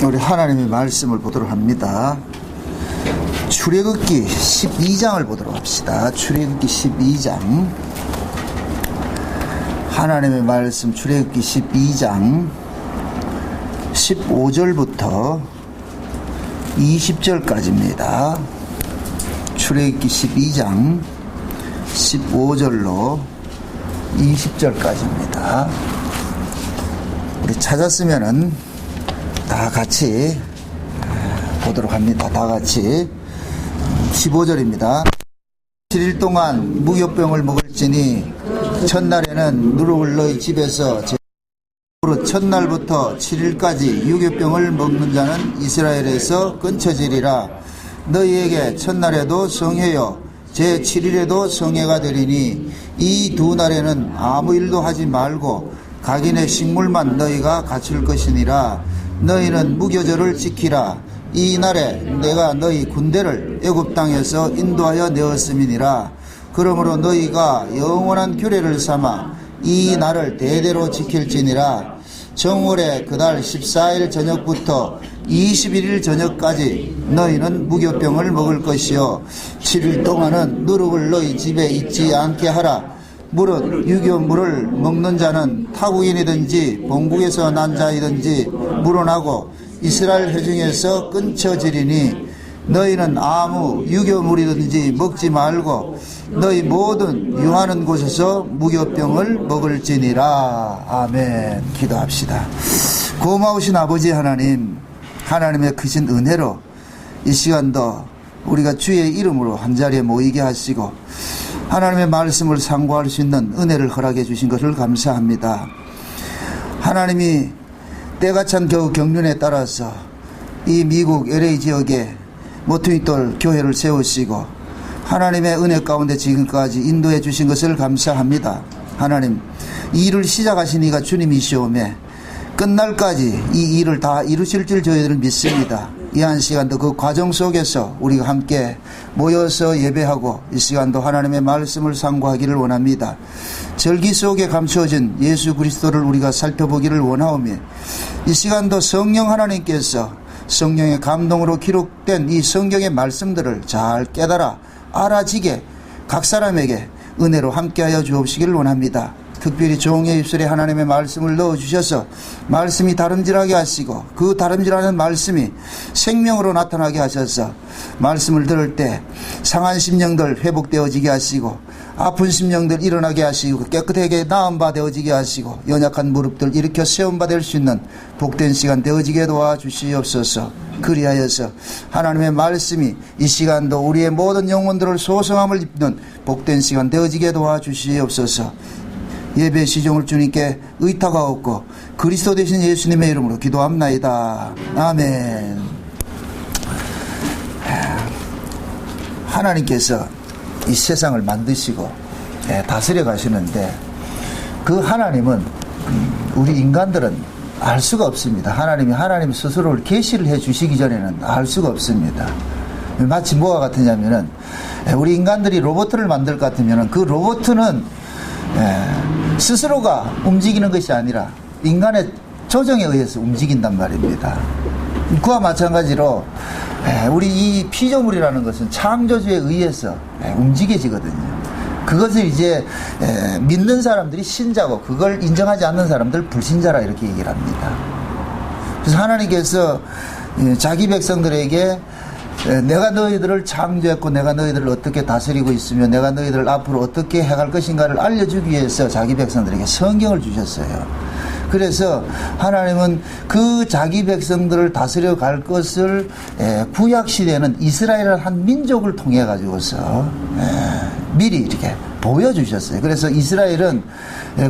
우리 하나님의 말씀을 보도록 합니다. 출애굽기 12장을 보도록 합시다. 출애굽기 12장. 하나님의 말씀 출애굽기 12장 15절부터 20절까지입니다. 출애굽기 12장 15절로 20절까지입니다. 우리 찾았으면은 다 같이 보도록 합니다. 다 같이 15절입니다. 7일 동안 무교병을 먹을지니 첫날에는 누룩을 너희 집에서 첫날부터 7일까지 유교병을 먹는 자는 이스라엘에서 끊쳐지리라. 너희에게 첫날에도 성회요 제7일에도 성회가 되리니 이 두 날에는 아무 일도 하지 말고 각인의 식물만 너희가 갖출 것이니라. 너희는 무교절을 지키라. 이 날에 내가 너희 군대를 애굽 땅에서 인도하여 내었음이니라. 그러므로 너희가 영원한 규례를 삼아 이 날을 대대로 지킬지니라. 정월의 그달 14일 저녁부터 21일 저녁까지 너희는 무교병을 먹을 것이요 7일 동안은 누룩을 너희 집에 있지 않게 하라. 무릇 유교물을 먹는 자는 타국인이든지 본국에서 난 자이든지 물어나고 이스라엘 회중에서 끊쳐지리니 너희는 아무 유교물이든지 먹지 말고 너희 모든 유하는 곳에서 무교병을 먹을지니라. 아멘. 기도합시다. 고마우신 아버지 하나님, 하나님의 크신 은혜로 이 시간도 우리가 주의 이름으로 한자리에 모이게 하시고 하나님의 말씀을 상고할 수 있는 은혜를 허락해 주신 것을 감사합니다. 하나님이 때가 찬 겨우 경륜에 따라서 이 미국 LA 지역에 모퉁이돌 교회를 세우시고 하나님의 은혜 가운데 지금까지 인도해 주신 것을 감사합니다. 하나님, 이 일을 시작하신 이가 주님이시오매 끝날까지 이 일을 다 이루실 줄 저희들은 믿습니다. 이 한 시간도 그 과정 속에서 우리가 함께 모여서 예배하고 이 시간도 하나님의 말씀을 상고하기를 원합니다. 절기 속에 감추어진 예수 그리스도를 우리가 살펴보기를 원하오며 이 시간도 성령 하나님께서 성령의 감동으로 기록된 이 성경의 말씀들을 잘 깨달아 알아지게 각 사람에게 은혜로 함께하여 주옵시기를 원합니다. 특별히 종의 입술에 하나님의 말씀을 넣어주셔서 말씀이 다름질하게 하시고 그 다름질하는 말씀이 생명으로 나타나게 하셔서 말씀을 들을 때 상한 심령들 회복되어지게 하시고 아픈 심령들 일어나게 하시고 깨끗하게 나은 바 되어지게 하시고 연약한 무릎들 일으켜 세운 바 될 수 있는 복된 시간 되어지게 도와주시옵소서. 그리하여서 하나님의 말씀이 이 시간도 우리의 모든 영혼들을 소성함을 입는 복된 시간 되어지게 도와주시옵소서. 예배 시종을 주님께 의탁하옵고 그리스도 되신 예수님의 이름으로 기도합나이다. 아멘. 하나님께서 이 세상을 만드시고 다스려 가시는데 그 하나님은 우리 인간들은 알 수가 없습니다. 하나님 스스로를 계시를 해 주시기 전에는 알 수가 없습니다. 마치 뭐와 같으냐면은 우리 인간들이 로봇을 만들 것 같으면은 그 로봇은 스스로가 움직이는 것이 아니라 인간의 조정에 의해서 움직인단 말입니다. 그와 마찬가지로 우리 이 피조물이라는 것은 창조주에 의해서 움직여지거든요. 그것을 이제 믿는 사람들이 신자고 그걸 인정하지 않는 사람들 불신자라 이렇게 얘기를 합니다. 그래서 하나님께서 자기 백성들에게 내가 너희들을 창조했고 내가 너희들을 어떻게 다스리고 있으며 내가 너희들을 앞으로 어떻게 해갈 것인가를 알려주기 위해서 자기 백성들에게 성경을 주셨어요. 그래서 하나님은 그 자기 백성들을 다스려 갈 것을 구약시대에는 이스라엘을 한 민족을 통해 가지고서 미리 이렇게 보여주셨어요. 그래서 이스라엘은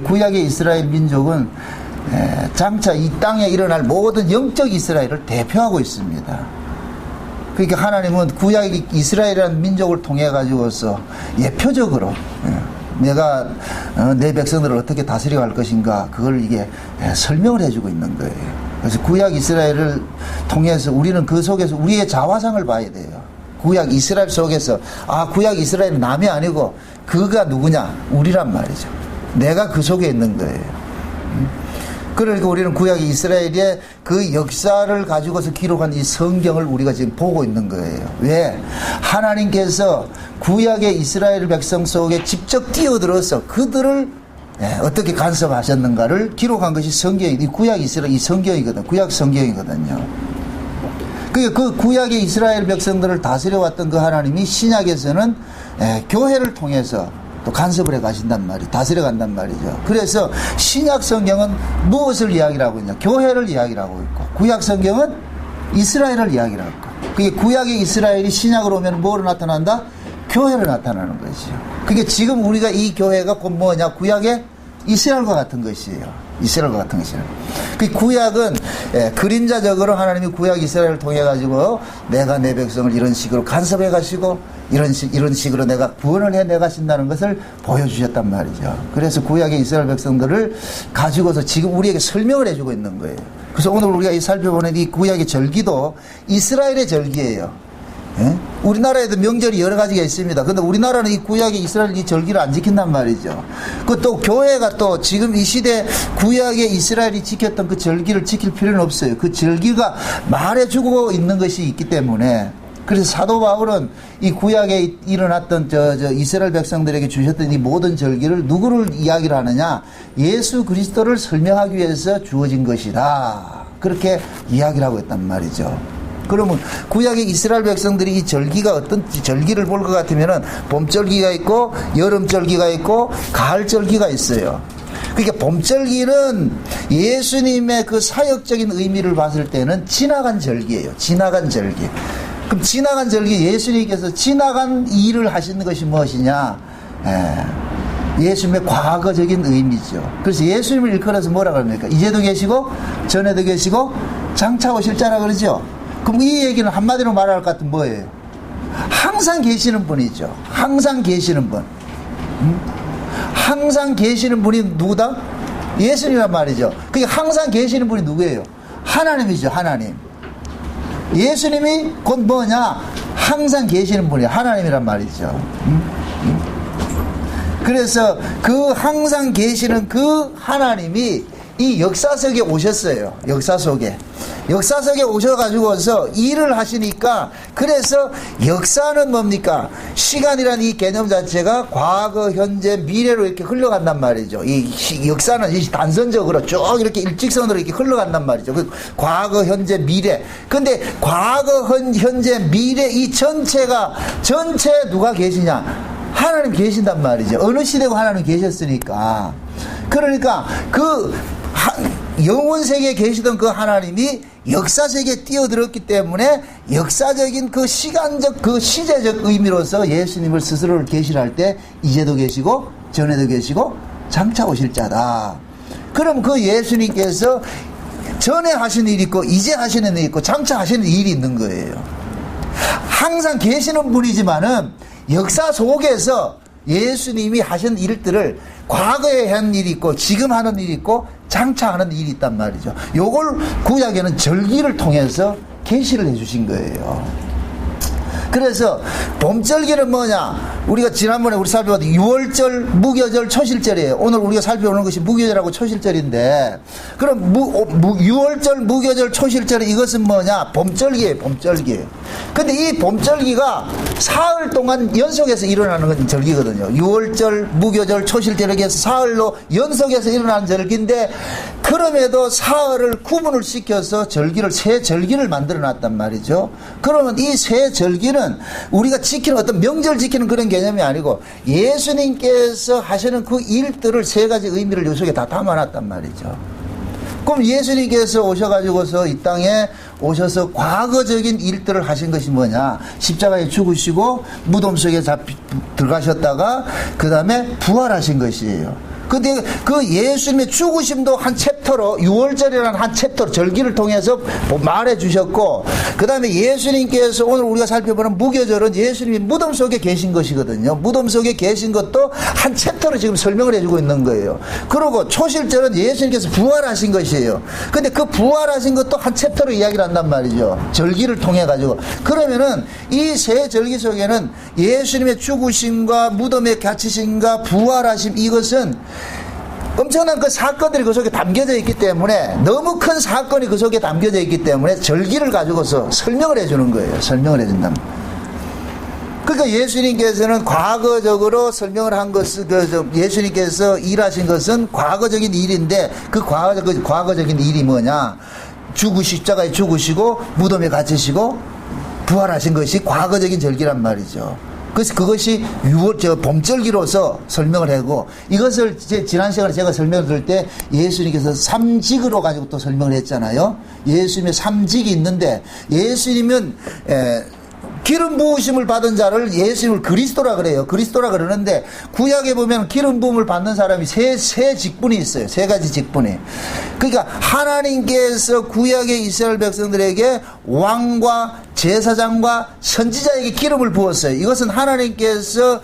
구약의 이스라엘 민족은 장차 이 땅에 일어날 모든 영적 이스라엘을 대표하고 있습니다. 그러니까 하나님은 구약 이스라엘이라는 민족을 통해 가지고서 예표적으로 내가 내 백성들을 어떻게 다스려 갈 것인가 그걸 이게 설명을 해주고 있는 거예요. 그래서 구약 이스라엘을 통해서 우리는 그 속에서 우리의 자화상을 봐야 돼요. 구약 이스라엘 속에서 구약 이스라엘은 남이 아니고 그가 누구냐? 우리란 말이죠. 내가 그 속에 있는 거예요. 그러니까 우리는 구약의 이스라엘의 그 역사를 가지고서 기록한 이 성경을 우리가 지금 보고 있는 거예요. 왜? 하나님께서 구약의 이스라엘 백성 속에 직접 뛰어들어서 그들을 어떻게 간섭하셨는가를 기록한 것이 이 구약 이스라엘 이 성경이거든. 구약 성경이거든요. 그 구약의 이스라엘 백성들을 다스려왔던 그 하나님이 신약에서는 교회를 통해서 또 간섭을 해 가신단 말이 다스려 간단 말이죠. 그래서 신약 성경은 무엇을 이야기를 하고 있냐? 교회를 이야기를 하고 있고, 구약 성경은 이스라엘을 이야기를 하고 있고, 그게 구약의 이스라엘이 신약으로 오면 뭐로 나타난다? 교회로 나타나는 것이죠. 그게 지금 우리가 이 교회가 곧 뭐냐? 구약의 이스라엘과 같은 것이에요. 이스라엘과 같은 것이에요. 그 구약은 그림자적으로 하나님이 구약 이스라엘을 통해 가지고 내가 내 백성을 이런 식으로 간섭해 가시고 이런 식으로 내가 구원을 해내 가신다는 것을 보여주셨단 말이죠. 그래서 구약의 이스라엘 백성들을 가지고서 지금 우리에게 설명을 해주고 있는 거예요. 그래서 오늘 우리가 살펴보는 이 구약의 절기도 이스라엘의 절기예요. 우리나라에도 명절이 여러 가지가 있습니다. 근데 우리나라는 이 구약의 이스라엘 이 절기를 안 지킨단 말이죠. 그 또 교회가 또 지금 이 시대 구약의 이스라엘이 지켰던 그 절기를 지킬 필요는 없어요. 그 절기가 말해주고 있는 것이 있기 때문에. 그래서 사도 바울은 이 구약에 일어났던 이스라엘 백성들에게 주셨던 이 모든 절기를 누구를 이야기를 하느냐? 예수 그리스도를 설명하기 위해서 주어진 것이다. 그렇게 이야기를 하고 있단 말이죠. 그러면 구약의 이스라엘 백성들이 이 절기가 어떤 절기를 볼 것 같으면은 봄절기가 있고 여름절기가 있고 가을절기가 있어요. 그러니까 봄절기는 예수님의 그 사역적인 의미를 봤을 때는 지나간 절기예요. 지나간 절기. 그럼 지나간 절기, 예수님께서 지나간 일을 하시는 것이 무엇이냐? 예수님의 과거적인 의미죠. 그래서 예수님을 일컬어서 뭐라 그럽니까? 이제도 계시고 전에도 계시고 장차 오실 자라 그러죠. 그럼 이 얘기는 한마디로 말할 것 같으면 뭐예요? 항상 계시는 분이죠. 항상 계시는 분. 항상 계시는 분이 누구다? 예수님이란 말이죠. 그게 항상 계시는 분이 누구예요? 하나님이죠. 하나님. 예수님이 곧 뭐냐? 항상 계시는 분이에요. 하나님이란 말이죠. 그래서 그 항상 계시는 그 하나님이 이 역사 속에 오셨어요. 역사 속에 오셔가지고서 일을 하시니까, 그래서 역사는 뭡니까? 시간이라는 이 개념 자체가 과거, 현재, 미래로 이렇게 흘러간단 말이죠. 이 역사는 이 단선적으로 쭉 이렇게 일직선으로 이렇게 흘러간단 말이죠. 그 과거, 현재, 미래. 근데 과거, 현재, 미래 이 전체 누가 계시냐? 하나님 계신단 말이죠. 어느 시대고 하나님 계셨으니까. 그러니까 영원 세계에 계시던 그 하나님이 역사 세계에 뛰어들었기 때문에 역사적인 그 시간적 그 시제적 의미로서 예수님을 스스로를 계시할 때 이제도 계시고 전에도 계시고 장차 오실 자다. 그럼 그 예수님께서 전에 하시는 일이 있고 이제 하시는 일이 있고 장차 하시는 일이 있는 거예요. 항상 계시는 분이지만은 역사 속에서 예수님이 하신 일들을 과거에 한 일이 있고 지금 하는 일이 있고 장차 하는 일이 있단 말이죠. 요걸 구약에는 절기를 통해서 계시를 해주신 거예요. 그래서 봄절기는 뭐냐? 우리가 지난번에 우리 살펴봤던 6월절, 무교절, 초실절이에요. 오늘 우리가 살펴보는 것이 무교절하고 초실절인데, 그럼 6월절, 무교절, 초실절 이것은 뭐냐? 봄절기예요. 봄절기. 근데 이 봄절기가 사흘 동안 연속해서 일어나는 건 절기거든요. 6월절, 무교절, 초실절 이렇게 해서 사흘로 연속해서 일어나는 절기인데, 그럼에도 사흘을 구분을 시켜서 새 절기를 만들어 놨단 말이죠. 그러면 이 새 절기는 우리가 지키는 어떤 명절 지키는 그런 개념이 아니고 예수님께서 하시는 그 일들을 세 가지 의미를 요 속에 다 담아놨단 말이죠. 그럼 예수님께서 오셔가지고서 이 땅에 오셔서 과거적인 일들을 하신 것이 뭐냐? 십자가에 죽으시고 무덤 속에 들어가셨다가 그 다음에 부활하신 것이에요. 근데 그 예수님의 죽으심도 한 챕터로 6월절이라는 한 챕터로 절기를 통해서 말해 주셨고, 그 다음에 예수님께서 오늘 우리가 살펴보는 무교절은 예수님이 무덤 속에 계신 것이거든요. 무덤 속에 계신 것도 한 챕터로 지금 설명을 해주고 있는 거예요. 그리고 초실절은 예수님께서 부활하신 것이에요. 근데 그 부활하신 것도 한 챕터로 이야기를 한단 말이죠. 절기를 통해 가지고. 그러면은 이 세 절기 속에는 예수님의 죽으심과 무덤에 갇히심과 부활하심, 이것은 엄청난 그 사건들이 그 속에 담겨져 있기 때문에, 너무 큰 사건이 그 속에 담겨져 있기 때문에 절기를 가지고서 설명을 해주는 거예요. 설명을 해준다는 거예요. 그러니까 예수님께서는 과거적으로 설명을 한 것은, 예수님께서 일하신 것은 과거적인 일인데, 그 과거적인 일이 뭐냐? 십자가에 죽으시고, 무덤에 갇히시고, 부활하신 것이 과거적인 절기란 말이죠. 그래서 그것이 봄절기로서 설명을 하고, 이것을 지난 시간에 제가 설명을 드릴 때 예수님께서 삼직으로 가지고 또 설명을 했잖아요. 예수님의 삼직이 있는데, 예수님은, 기름 부으심을 받은 자를 예수님을 그리스도라 그래요. 그리스도라 그러는데, 구약에 보면 기름 부음을 받는 사람이 세 직분이 있어요. 세 가지 직분이. 그러니까 하나님께서 구약의 이스라엘 백성들에게 왕과 제사장과 선지자에게 기름을 부었어요. 이것은 하나님께서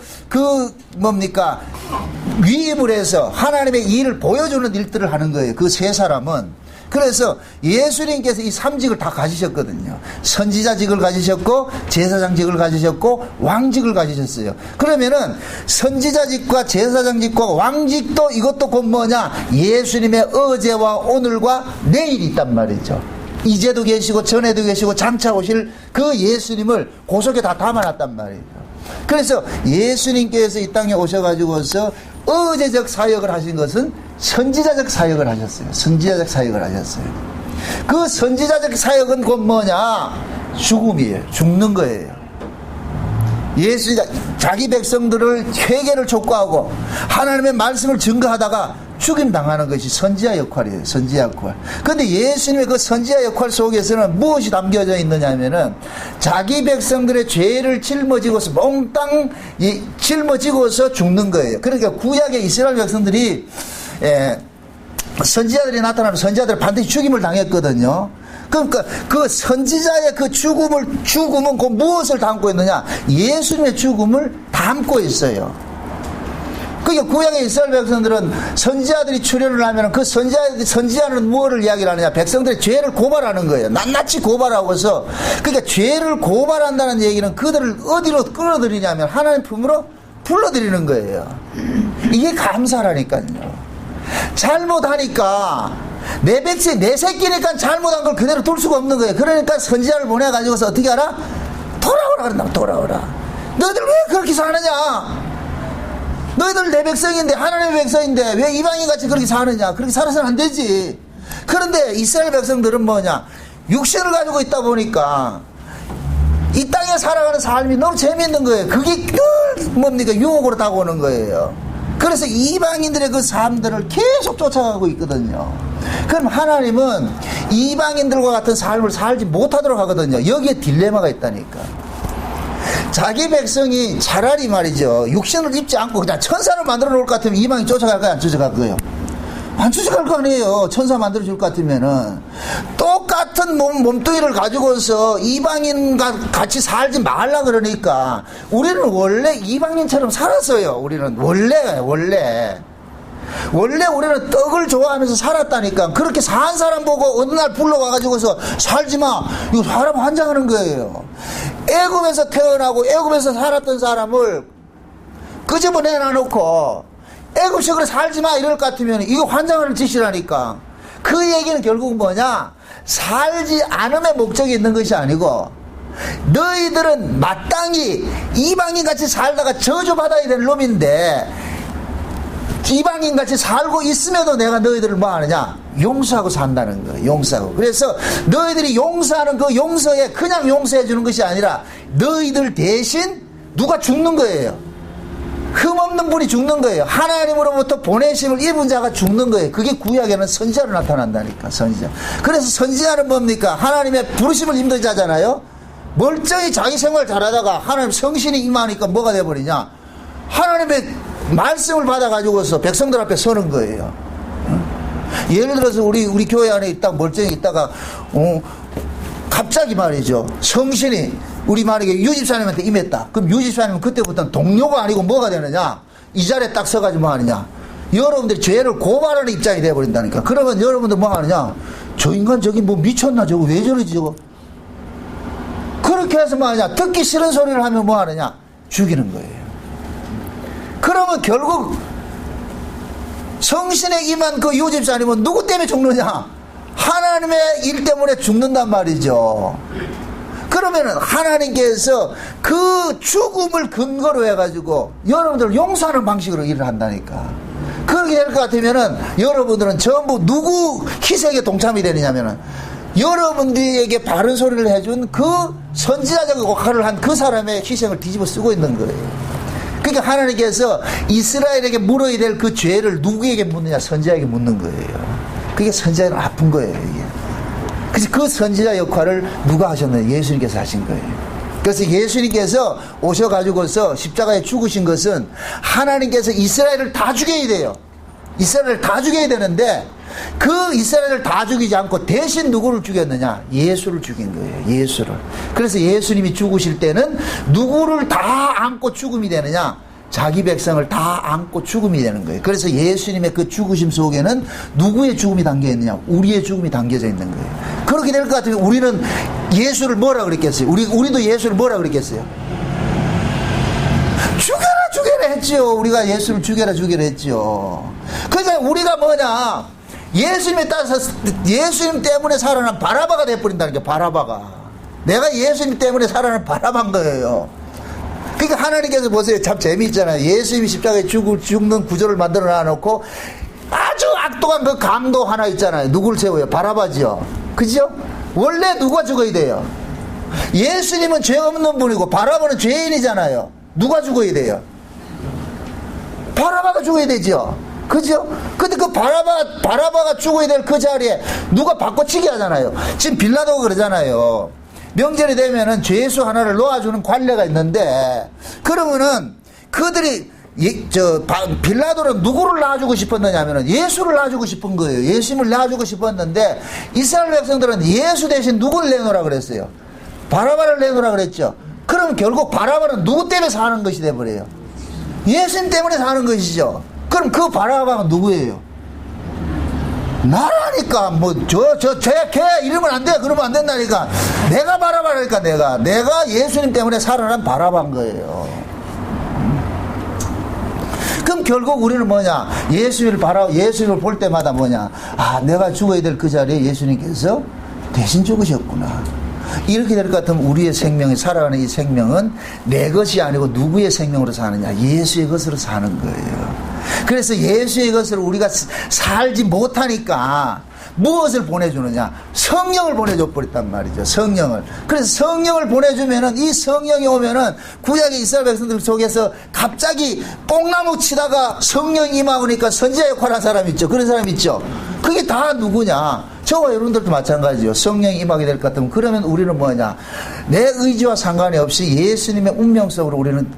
위임을 해서 하나님의 일을 보여주는 일들을 하는 거예요. 그 세 사람은. 그래서 예수님께서 이 삼직을 다 가지셨거든요. 선지자직을 가지셨고, 제사장직을 가지셨고, 왕직을 가지셨어요. 그러면은 선지자직과 제사장직과 왕직도, 이것도 곧 뭐냐? 예수님의 어제와 오늘과 내일이 있단 말이죠. 이제도 계시고 전에도 계시고 장차 오실 그 예수님을 그 속에 다 담아놨단 말이죠. 그래서 예수님께서 이 땅에 오셔가지고서 어제적 사역을 하신 것은 선지자적 사역을 하셨어요. 선지자적 사역을 하셨어요. 그 선지자적 사역은 곧 뭐냐? 죽음이에요. 죽는 거예요. 자기 백성들을 회개를 촉구하고 하나님의 말씀을 증거하다가 죽임 당하는 것이 선지자 역할이에요. 선지자 역할. 그런데 예수님의 그 선지자 역할 속에서는 무엇이 담겨져 있느냐 하면은, 자기 백성들의 죄를 짊어지고서 몽땅 짊어지고서 죽는 거예요. 그러니까 구약의 이스라엘 백성들이 선지자들이 나타나면 선지자들 반드시 죽임을 당했거든요. 그러니까 그 선지자의 그 죽음은 그 무엇을 담고 있느냐? 예수님의 죽음을 담고 있어요. 그러니까 구약의 이스라엘 백성들은 선지자들이 출현을 하면 그 선지자는 무엇을 이야기를 하느냐? 백성들의 죄를 고발하는 거예요. 낱낱이 고발하고서. 그러니까 죄를 고발한다는 얘기는 그들을 어디로 끌어들이냐면 하나님 품으로 불러들이는 거예요. 이게 감사라니까요. 잘못하니까 내 백성, 내 새끼니까 잘못한 걸 그대로 둘 수가 없는 거예요. 그러니까 선지자를 보내가지고서 어떻게 하라? 돌아오라 그런다고. 돌아오라. 너희들 왜 그렇게 사느냐? 너희들 내 백성인데, 하나님의 백성인데 왜 이방인같이 그렇게 사느냐? 그렇게 살아서는 안 되지. 그런데 이스라엘 백성들은 뭐냐? 육신을 가지고 있다 보니까 이 땅에 살아가는 삶이 너무 재미있는 거예요. 그게 늘 유혹으로 다가오는 거예요. 그래서 이방인들의 그 삶들을 계속 쫓아가고 있거든요. 그럼 하나님은 이방인들과 같은 삶을 살지 못하도록 하거든요. 여기에 딜레마가 있다니까. 자기 백성이 차라리 말이죠, 육신을 입지 않고 그냥 천사를 만들어 놓을 것 같으면 이방인 쫓아갈 거야, 안 쫓아갈 거예요? 안 쫓아갈 거 아니에요. 천사 만들어 줄 것 같으면은. 똑같은 몸뚱이를 가지고서 이방인과 같이 살지 말라 그러니까. 우리는 원래 이방인처럼 살았어요. 우리는 원래 우리는 떡을 좋아하면서 살았다니까. 그렇게 산 사람 보고 어느 날 불러와가지고서 살지마, 이거 사람 환장하는 거예요. 애굽에서 태어나고 애굽에서 살았던 사람을 끄집어내놔놓고 애굽식으로 살지마 이럴 것 같으면 이거 환장하는 짓이라니까. 그 얘기는 결국은 뭐냐? 살지 않음의 목적이 있는 것이 아니고, 너희들은 마땅히 이방인같이 살다가 저주받아야 될 놈인데 이방인같이 살고 있음에도 내가 너희들을 뭐 하느냐? 용서하고 산다는 거예요. 용서하고. 그래서 너희들이 용서하는 그 용서에 그냥 용서해 주는 것이 아니라 너희들 대신 누가 죽는 거예요. 흠없는 분이 죽는 거예요. 하나님으로부터 보내심을 입은 자가 죽는 거예요. 그게 구약에는 선지자로 나타난다니까. 선지자. 그래서 선지자는 뭡니까? 하나님의 부르심을 입는 자잖아요. 멀쩡히 자기 생활 잘하다가 하나님 성신이 임하니까 뭐가 돼버리냐? 하나님의 말씀을 받아가지고서 백성들 앞에 서는 거예요. 예를 들어서 우리 교회 안에 있다가 멀쩡히 있다가 갑자기 말이죠, 성신이 우리 만약에 유집사님한테 임했다. 그럼 유집사님은 그때부터는 동료가 아니고 뭐가 되느냐? 이 자리에 딱 서가지고 뭐 하느냐? 여러분들이 죄를 고발하는 입장이 돼버린다니까. 그러면 여러분들 뭐 하느냐? 저 인간 저기 뭐 미쳤나? 저거 왜 저러지 저거? 그렇게 해서 뭐 하느냐? 듣기 싫은 소리를 하면 뭐 하느냐? 죽이는 거예요. 그러면 결국 성신에 임한 그 요셉사님은 누구 때문에 죽느냐? 하나님의 일 때문에 죽는단 말이죠. 그러면은 하나님께서 그 죽음을 근거로 해가지고 여러분들 용서하는 방식으로 일을 한다니까. 그렇게 될 것 같으면은 여러분들은 전부 누구 희생에 동참이 되느냐면은 여러분들에게 바른 소리를 해준 그 선지자적 역할을 한 그 사람의 희생을 뒤집어 쓰고 있는 거예요. 그러니까 하나님께서 이스라엘에게 물어야 될 그 죄를 누구에게 묻느냐? 선지자에게 묻는 거예요. 그게 선지자는 아픈 거예요, 이게. 그래서 그 선지자 역할을 누가 하셨나요? 예수님께서 하신 거예요. 그래서 예수님께서 오셔가지고서 십자가에 죽으신 것은 하나님께서 이스라엘을 다 죽여야 돼요. 이스라엘을 다 죽여야 되는데 그 이스라엘을 다 죽이지 않고 대신 누구를 죽였느냐? 예수를 죽인 거예요. 예수를. 그래서 예수님이 죽으실 때는 누구를 다 안고 죽음이 되느냐? 자기 백성을 다 안고 죽음이 되는 거예요. 그래서 예수님의 그 죽으심 속에는 누구의 죽음이 담겨 있느냐? 우리의 죽음이 담겨져 있는 거예요. 그렇게 될 것 같으면 우리는 예수를 뭐라 그랬겠어요? 우리도 예수를 뭐라 그랬겠어요? 죽여라 했죠. 우리가 예수를 죽여라 했죠. 그러니까 우리가 뭐냐? 예수님에 따라서 예수님 때문에 살아난 바라바가 돼버린다는 게 바라바가. 내가 예수님 때문에 살아난 바라바인 거예요. 그러니까 하나님께서 보세요. 참 재미있잖아요. 예수님이 십자가에 죽는 구조를 만들어 놔놓고 아주 악독한 그 강도 하나 있잖아요. 누구를 세워요? 바라바지요. 그죠? 원래 누가 죽어야 돼요? 예수님은 죄 없는 분이고 바라바는 죄인이잖아요. 누가 죽어야 돼요? 바라바가 죽어야 되죠. 그죠? 근데 그 바라바가 죽어야 될 그 자리에 누가 바꿔치기 하잖아요. 지금 빌라도가 그러잖아요. 명절이 되면은 죄수 하나를 놓아주는 관례가 있는데, 그러면은 그들이 빌라도는 누구를 놔주고 싶었느냐 하면은 예수를 놔주고 싶은 거예요. 예수님을 놔주고 싶었는데 이스라엘 백성들은 예수 대신 누구를 내놓으라 그랬어요? 바라바를 내놓으라 그랬죠. 그럼 결국 바라바는 누구 때문에 사는 것이 돼버려요? 예수님 때문에 사는 것이죠. 그럼 그 바라바가 누구예요? 나라니까. 걔 이러면 안 돼. 그러면 안 된다니까. 내가 바라바라니까. 내가 예수님 때문에 살아난 바라바인 거예요. 그럼 결국 우리는 뭐냐? 예수님을 볼 때마다 뭐냐? 아, 내가 죽어야 될 그 자리에 예수님께서 대신 죽으셨구나. 이렇게 될 것 같으면 우리의 생명이, 살아가는 이 생명은 내 것이 아니고 누구의 생명으로 사느냐? 예수의 것으로 사는 거예요. 그래서 예수의 것을 우리가 살지 못하니까 무엇을 보내주느냐? 성령을 보내줘 버렸단 말이죠. 성령을. 그래서 성령을 보내주면은, 이 성령이 오면은 구약의 이스라엘 백성들 속에서 갑자기 뽕나무 치다가 성령이 임하니까 선지자 역할을 한 사람 있죠. 그런 사람 있죠. 그게 다 누구냐? 저와 여러분들도 마찬가지죠. 성령이 임하게 될 것 같으면, 그러면 우리는 뭐냐? 내 의지와 상관이 없이 예수님의 운명 속으로 우리는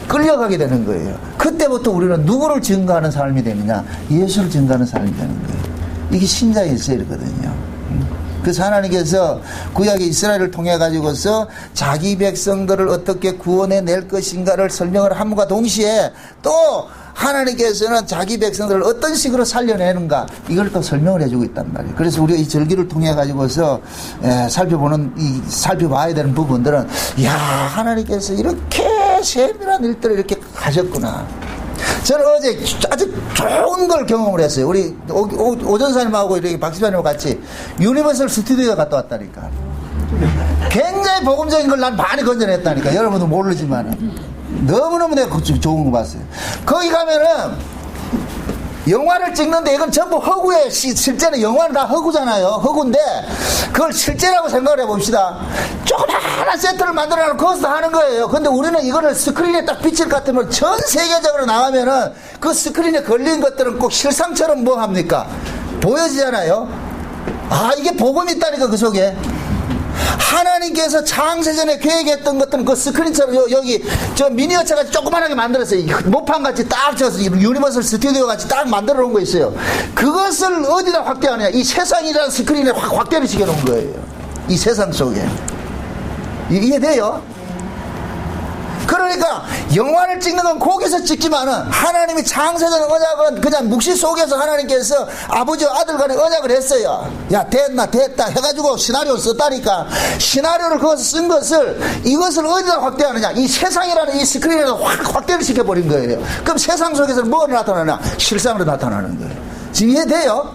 끌려가게 되는 거예요. 그때부터 우리는 누구를 증거하는 삶이 되느냐? 예수를 증거하는 삶이 되는 거예요. 이게 신자의 일설이거든요. 그래서 하나님께서 구약의 이스라엘을 통해 가지고서 자기 백성들을 어떻게 구원해 낼 것인가를 설명을 함과 동시에 또 하나님께서는 자기 백성들을 어떤 식으로 살려내는가, 이걸 또 설명을 해주고 있단 말이에요. 그래서 우리가 이 절기를 통해 가지고서 살펴봐야 되는 부분들은, 이야, 하나님께서 이렇게 세밀한 일들을 이렇게 하셨구나. 저는 어제 아주 좋은 걸 경험을 했어요. 우리 오전사님하고 이렇게 박지사님하고 같이 유니버설 스튜디오에 갔다 왔다니까. 굉장히 복음적인 걸 난 많이 건져냈다니까. 여러분도 모르지만 너무너무 내가 좋은 거 봤어요. 거기 가면은 영화를 찍는데 이건 전부 허구에, 실제는 영화는 다 허구잖아요. 허구인데 그걸 실제라고 생각을 해봅시다. 조그마한 세트를 만들어 놓고 거기서 하는 거예요. 근데 우리는 이거를 스크린에 딱 비칠 것 같으면 전 세계적으로 나가면은 그 스크린에 걸린 것들은 꼭 실상처럼 뭐 합니까? 보여지잖아요. 아, 이게 복음이 있다니까. 그 속에 하나님께서 창세전에 계획했던 것들은 그 스크린처럼 여기 저 미니어처같이 조그만하게 만들었어요. 모판같이 딱 져서 유니버설 스튜디오 같이 딱 만들어 놓은 거 있어요. 그것을 어디다 확대하느냐? 이 세상이라는 스크린에 확대를 시켜놓은 거예요. 이 세상 속에. 이해돼요? 그러니까 영화를 찍는 건 거기서 찍지만은 하나님이 창세전 언약은 그냥 묵시 속에서 하나님께서 아버지와 아들 간에 언약을 했어요. 야, 됐다 해가지고 시나리오를 썼다니까. 시나리오를 거기서 쓴 것을 이것을 어디다 확대하느냐, 이 세상이라는 이 스크린에서 확 확대를 시켜버린 거예요. 그럼 세상 속에서 뭐가 나타나냐? 실상으로 나타나는 거예요. 지금 이해돼요?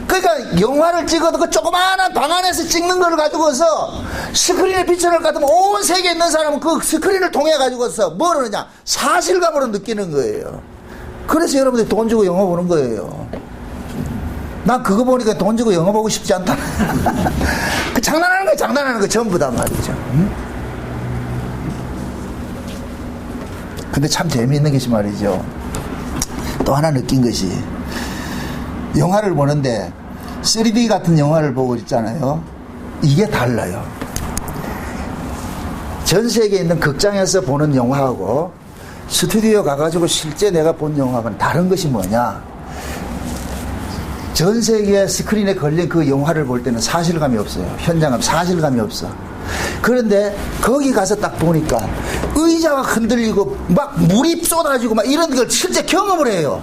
그러니까 영화를 찍어도 그 조그마한 방 안에서 찍는 걸 가지고서 스크린에 비춰낼 것 같으면 온 세계에 있는 사람은 그 스크린을 통해 가지고서 뭐 그러냐? 사실감으로 느끼는 거예요. 그래서 여러분들이 돈 주고 영화 보는 거예요. 난 그거 보니까 돈 주고 영화 보고 싶지 않다. 그 장난하는 거 전부 다 말이죠. 응? 근데 참 재미있는 것이 말이죠. 또 하나 느낀 것이, 영화를 보는데 3D 같은 영화를 보고 있잖아요. 이게 달라요. 전 세계에 있는 극장에서 보는 영화하고 스튜디오 가가지고 실제 내가 본 영화는 다른 것이 뭐냐? 전 세계 스크린에 걸린 그 영화를 볼 때는 사실감이 없어요. 현장감, 사실감이 없어. 그런데 거기 가서 딱 보니까 의자가 흔들리고 막 물이 쏟아지고 막 이런 걸 실제 경험을 해요.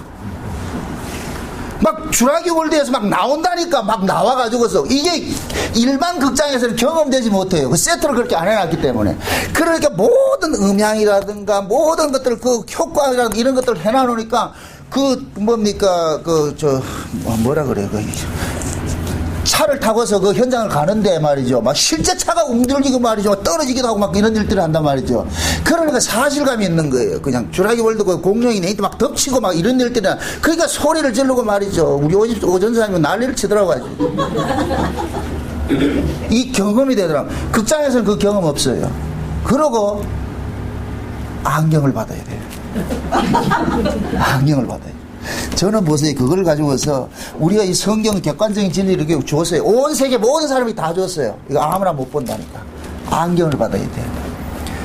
막 주라기 월드에서 막 나온다니까. 막 나와가지고서 이게 일반 극장에서는 경험되지 못해요. 그 세트를 그렇게 안 해놨기 때문에. 그러니까 모든 음향이라든가 모든 것들, 그 효과라든가 이런 것들을 해놔놓으니까 그 뭡니까, 뭐라 그래요, 차를 타고서 그 현장을 가는데 말이죠, 막 실제 차가 움직이고 말이죠, 떨어지기도 하고 막 이런 일들을 한단 말이죠. 그러니까 사실감이 있는 거예요. 그냥 주라기 월드 그 공룡이 내한테 막 덮치고 막 이런 일들이, 그러니까 소리를 지르고 말이죠. 우리 오전사님은 난리를 치더라고 가지고. 이 경험이 되더라고. 극장에서는 그 경험 없어요. 그러고 안경을 받아야 돼요. 안경을 받아야 돼요. 저는 보세요. 그걸 가지고서 우리가 이 성경 객관적인 진리를 이렇게 줬어요. 온 세계 모든 사람이 다 줬어요. 이거 아무나 못 본다니까. 안경을 받아야 돼요.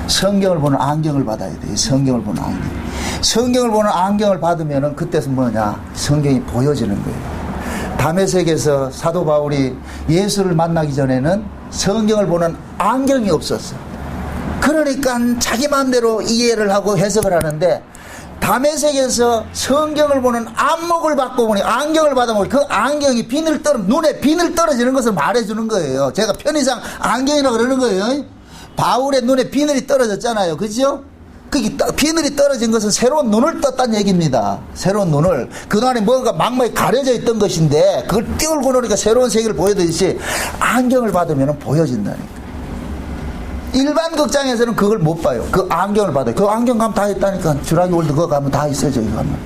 성경을 보는 안경을 받아야 돼요. 성경을 보는 안경. 성경을 보는 안경을 받으면은 그때서 뭐냐? 성경이 보여지는 거예요. 다메섹에서 사도 바울이 예수를 만나기 전에는 성경을 보는 안경이 없었어. 그러니까 자기 마음대로 이해를 하고 해석을 하는데, 다메섹에서 성경을 보는 안목을 받고 보니, 안경을 받아보니 그 안경이 눈에 비늘 떨어지는 것을 말해주는 거예요. 제가 편의상 안경이라고 그러는 거예요. 바울의 눈에 비늘이 떨어졌잖아요. 그죠? 그게 비늘이 떨어진 것은 새로운 눈을 떴다는 얘기입니다. 새로운 눈을. 그동안에 뭔가 망막이 가려져 있던 것인데 그걸 띄울고 노니까 새로운 세계를 보여드리듯이 안경을 받으면 보여진다니까. 일반 극장에서는 그걸 못 봐요. 그 안경을 받아요. 그 안경 가면 다 있다니까. 주라기 월드 그거 가면 다 있어요. 저기 가면.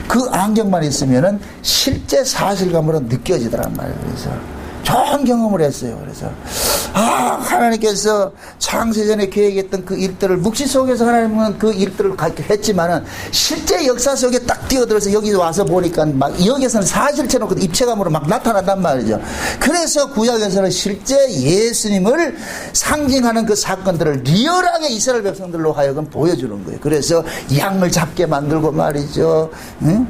그 안경만 있으면은 실제 사실감으로 느껴지더란 말이에요. 그래서 좋은 경험을 했어요. 그래서 하나님께서 창세전에 계획했던 그 일들을 묵시 속에서 하나님은 그 일들을 했지만은 실제 역사 속에 딱 뛰어들어서 여기 와서 보니까 막 여기서는 사실처럼 그 입체감으로 막 나타난단 말이죠. 그래서 구약에서는 실제 예수님을 상징하는 그 사건들을 리얼하게 이스라엘 백성들로 하여금 보여주는 거예요. 그래서 양을 잡게 만들고 말이죠. 응?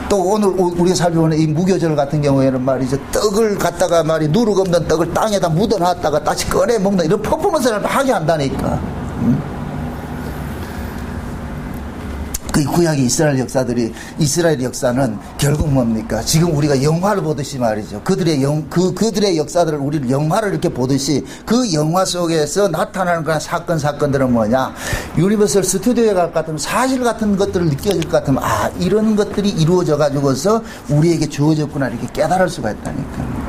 또 오늘 우리가 살펴보는 이 무교절 같은 경우에는 말이죠, 떡을 갖다가 누룩 없는 떡을 땅에다 묻어놨다가 다시 꺼내 먹는 이런 퍼포먼스를 하게 한다니까. 그 구약의 이스라엘 역사는 결국 뭡니까? 지금 우리가 영화를 보듯이 말이죠. 그들의 역사들을 우리를 영화를 이렇게 보듯이 그 영화 속에서 나타나는 그런 사건들은 뭐냐? 유니버설 스튜디오에 갈 것 같으면 사실 같은 것들을 느껴질 것 같으면 이런 것들이 이루어져 가지고서 우리에게 주어졌구나 이렇게 깨달을 수가 있다니까.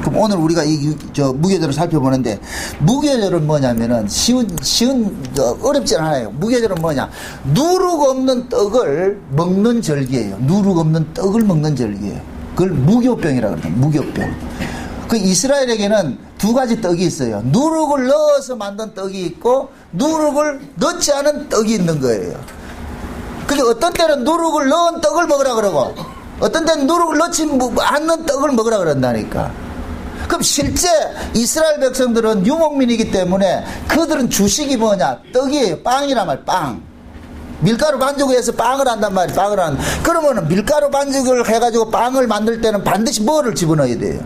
그럼 오늘 우리가 무교절을 살펴보는데, 무교절은 뭐냐면은 어렵지 않아요. 무교절은 뭐냐? 누룩 없는 떡을 먹는 절기예요. 누룩 없는 떡을 먹는 절기예요. 그걸 무교병이라고 그래요. 무교병. 그 이스라엘에게는 두 가지 떡이 있어요. 누룩을 넣어서 만든 떡이 있고 누룩을 넣지 않은 떡이 있는 거예요. 그게 어떤 때는 누룩을 넣은 떡을 먹으라 그러고 어떤 때는 누룩을 넣지 않는 떡을 먹으라 그런다니까. 그럼 실제 이스라엘 백성들은 유목민이기 때문에 그들은 주식이 뭐냐? 떡이에요. 빵이란 말, 빵. 밀가루 반죽을 해서 빵을 한단 말이에요. 그러면은 밀가루 반죽을 해가지고 빵을 만들 때는 반드시 뭐를 집어넣어야 돼요?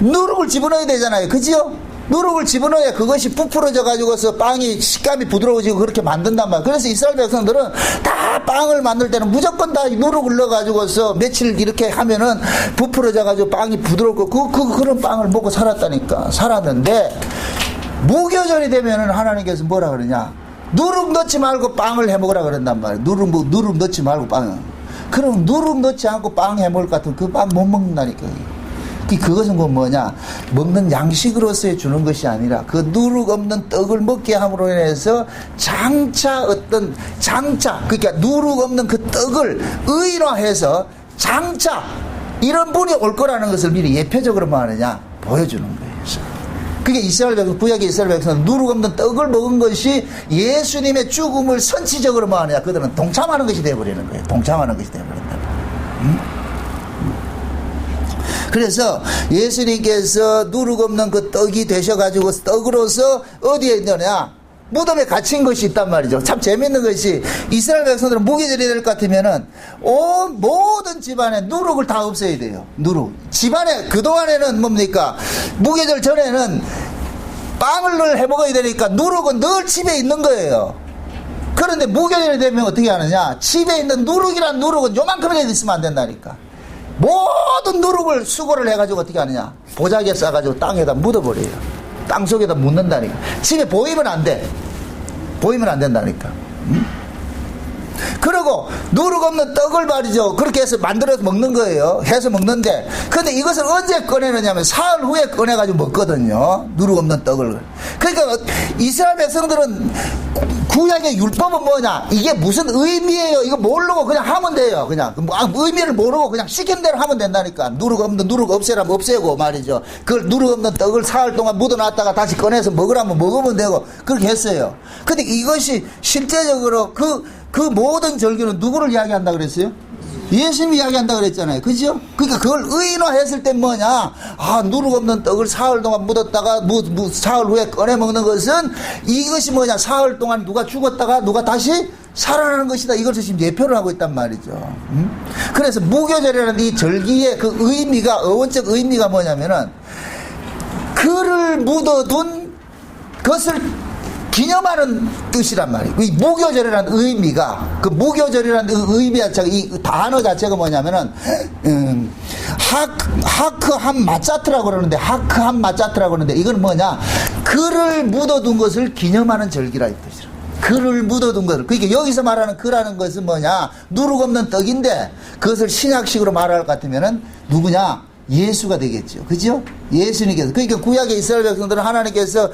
누룩을 집어넣어야 되잖아요. 그죠? 누룩을 집어넣어야 그것이 부풀어져 가지고서 빵이 식감이 부드러워지고 그렇게 만든단 말이에요. 그래서 이스라엘 백성들은 다 빵을 만들 때는 무조건 다 누룩을 넣어 가지고서 며칠 이렇게 하면은 부풀어져 가지고 빵이 부드럽고 그런 빵을 먹고 살았는데 무교절이 되면은 하나님께서 뭐라 그러냐? 누룩 넣지 말고 빵을 해 먹으라 그런단 말이에요. 누룩 넣지 말고 빵을. 그럼 누룩 넣지 않고 빵 해 먹을 것 같으면 그 빵 못 먹는다니까요. 그것은 뭐냐? 먹는 양식으로서 주는 것이 아니라 그 누룩 없는 떡을 먹게 함으로 인해서 그러니까 누룩 없는 그 떡을 의인화해서 이런 분이 올 거라는 것을 미리 예표적으로 뭐 하느냐? 보여주는 거예요. 그게 구약의 이스라엘 백성은 누룩 없는 떡을 먹은 것이 예수님의 죽음을 선치적으로 뭐 하느냐? 그들은 동참하는 것이 되어버리는 거예요. 동참하는 것이 되어버린다. 그래서 예수님께서 누룩 없는 그 떡이 되셔가지고 떡으로서 어디에 있느냐? 무덤에 갇힌 것이 있단 말이죠. 참 재밌는 것이 이스라엘 백성들은 무교절이 될 것 같으면은 온 모든 집안에 누룩을 다 없애야 돼요. 누룩. 집안에 그동안에는 뭡니까? 무교절 전에는 빵을 늘 해 먹어야 되니까 누룩은 늘 집에 있는 거예요. 그런데 무교절이 되면 어떻게 하느냐? 집에 있는 누룩은 요만큼이라도 있으면 안 된다니까. 모든 누룩을 수거를 해가지고 어떻게 하느냐? 보자기에 싸가지고 땅에다 묻어버려요. 땅 속에다 묻는다니까. 집에 보이면 안 돼. 보이면 안 된다니까. 그리고 누룩 없는 떡을 말이죠. 그렇게 해서 만들어서 먹는 거예요. 해서 먹는데, 근데 이것을 언제 꺼내느냐면 사흘 후에 꺼내가지고 먹거든요. 누룩 없는 떡을. 그러니까 이스라엘 백성들은 구약의 율법은 뭐냐? 이게 무슨 의미예요? 이거 모르고 그냥 하면 돼요. 그냥 의미를 모르고 그냥 시킨 대로 하면 된다니까. 누룩 없애라면 없애고 말이죠. 그걸 누룩 없는 떡을 사흘 동안 묻어놨다가 다시 꺼내서 먹으라면 먹으면 되고 그렇게 했어요. 근데 이것이 실제적으로 그 모든 절기는 누구를 이야기한다 그랬어요? 예수님이 이야기한다 그랬잖아요. 그죠? 그러니까 그걸 의인화했을 때 뭐냐? 누룩 없는 떡을 사흘 동안 묻었다가 사흘 후에 꺼내 먹는 것은 이것이 뭐냐? 사흘 동안 누가 죽었다가 누가 다시 살아나는 것이다. 이것을 지금 예표를 하고 있단 말이죠. 그래서 무교절이라는 이 절기의 그 의미가, 어원적 의미가 뭐냐면은 그를 묻어둔 것을 기념하는 뜻이란 말이에요. 이 무교절이라는 의미가, 그 무교절이라는 의미 자체가, 이 단어 자체가 뭐냐면은, 하크함 마짜트라고 그러는데, 이건 뭐냐? 그를 묻어둔 것을 기념하는 절기라 이 뜻이라. 그를 묻어둔 것을. 그러니까 여기서 말하는 그라는 것은 뭐냐? 누룩 없는 떡인데, 그것을 신약식으로 말할 것 같으면은, 누구냐? 예수가 되겠죠. 그죠? 예수님께서. 그러니까 구약의 이스라엘 백성들은 하나님께서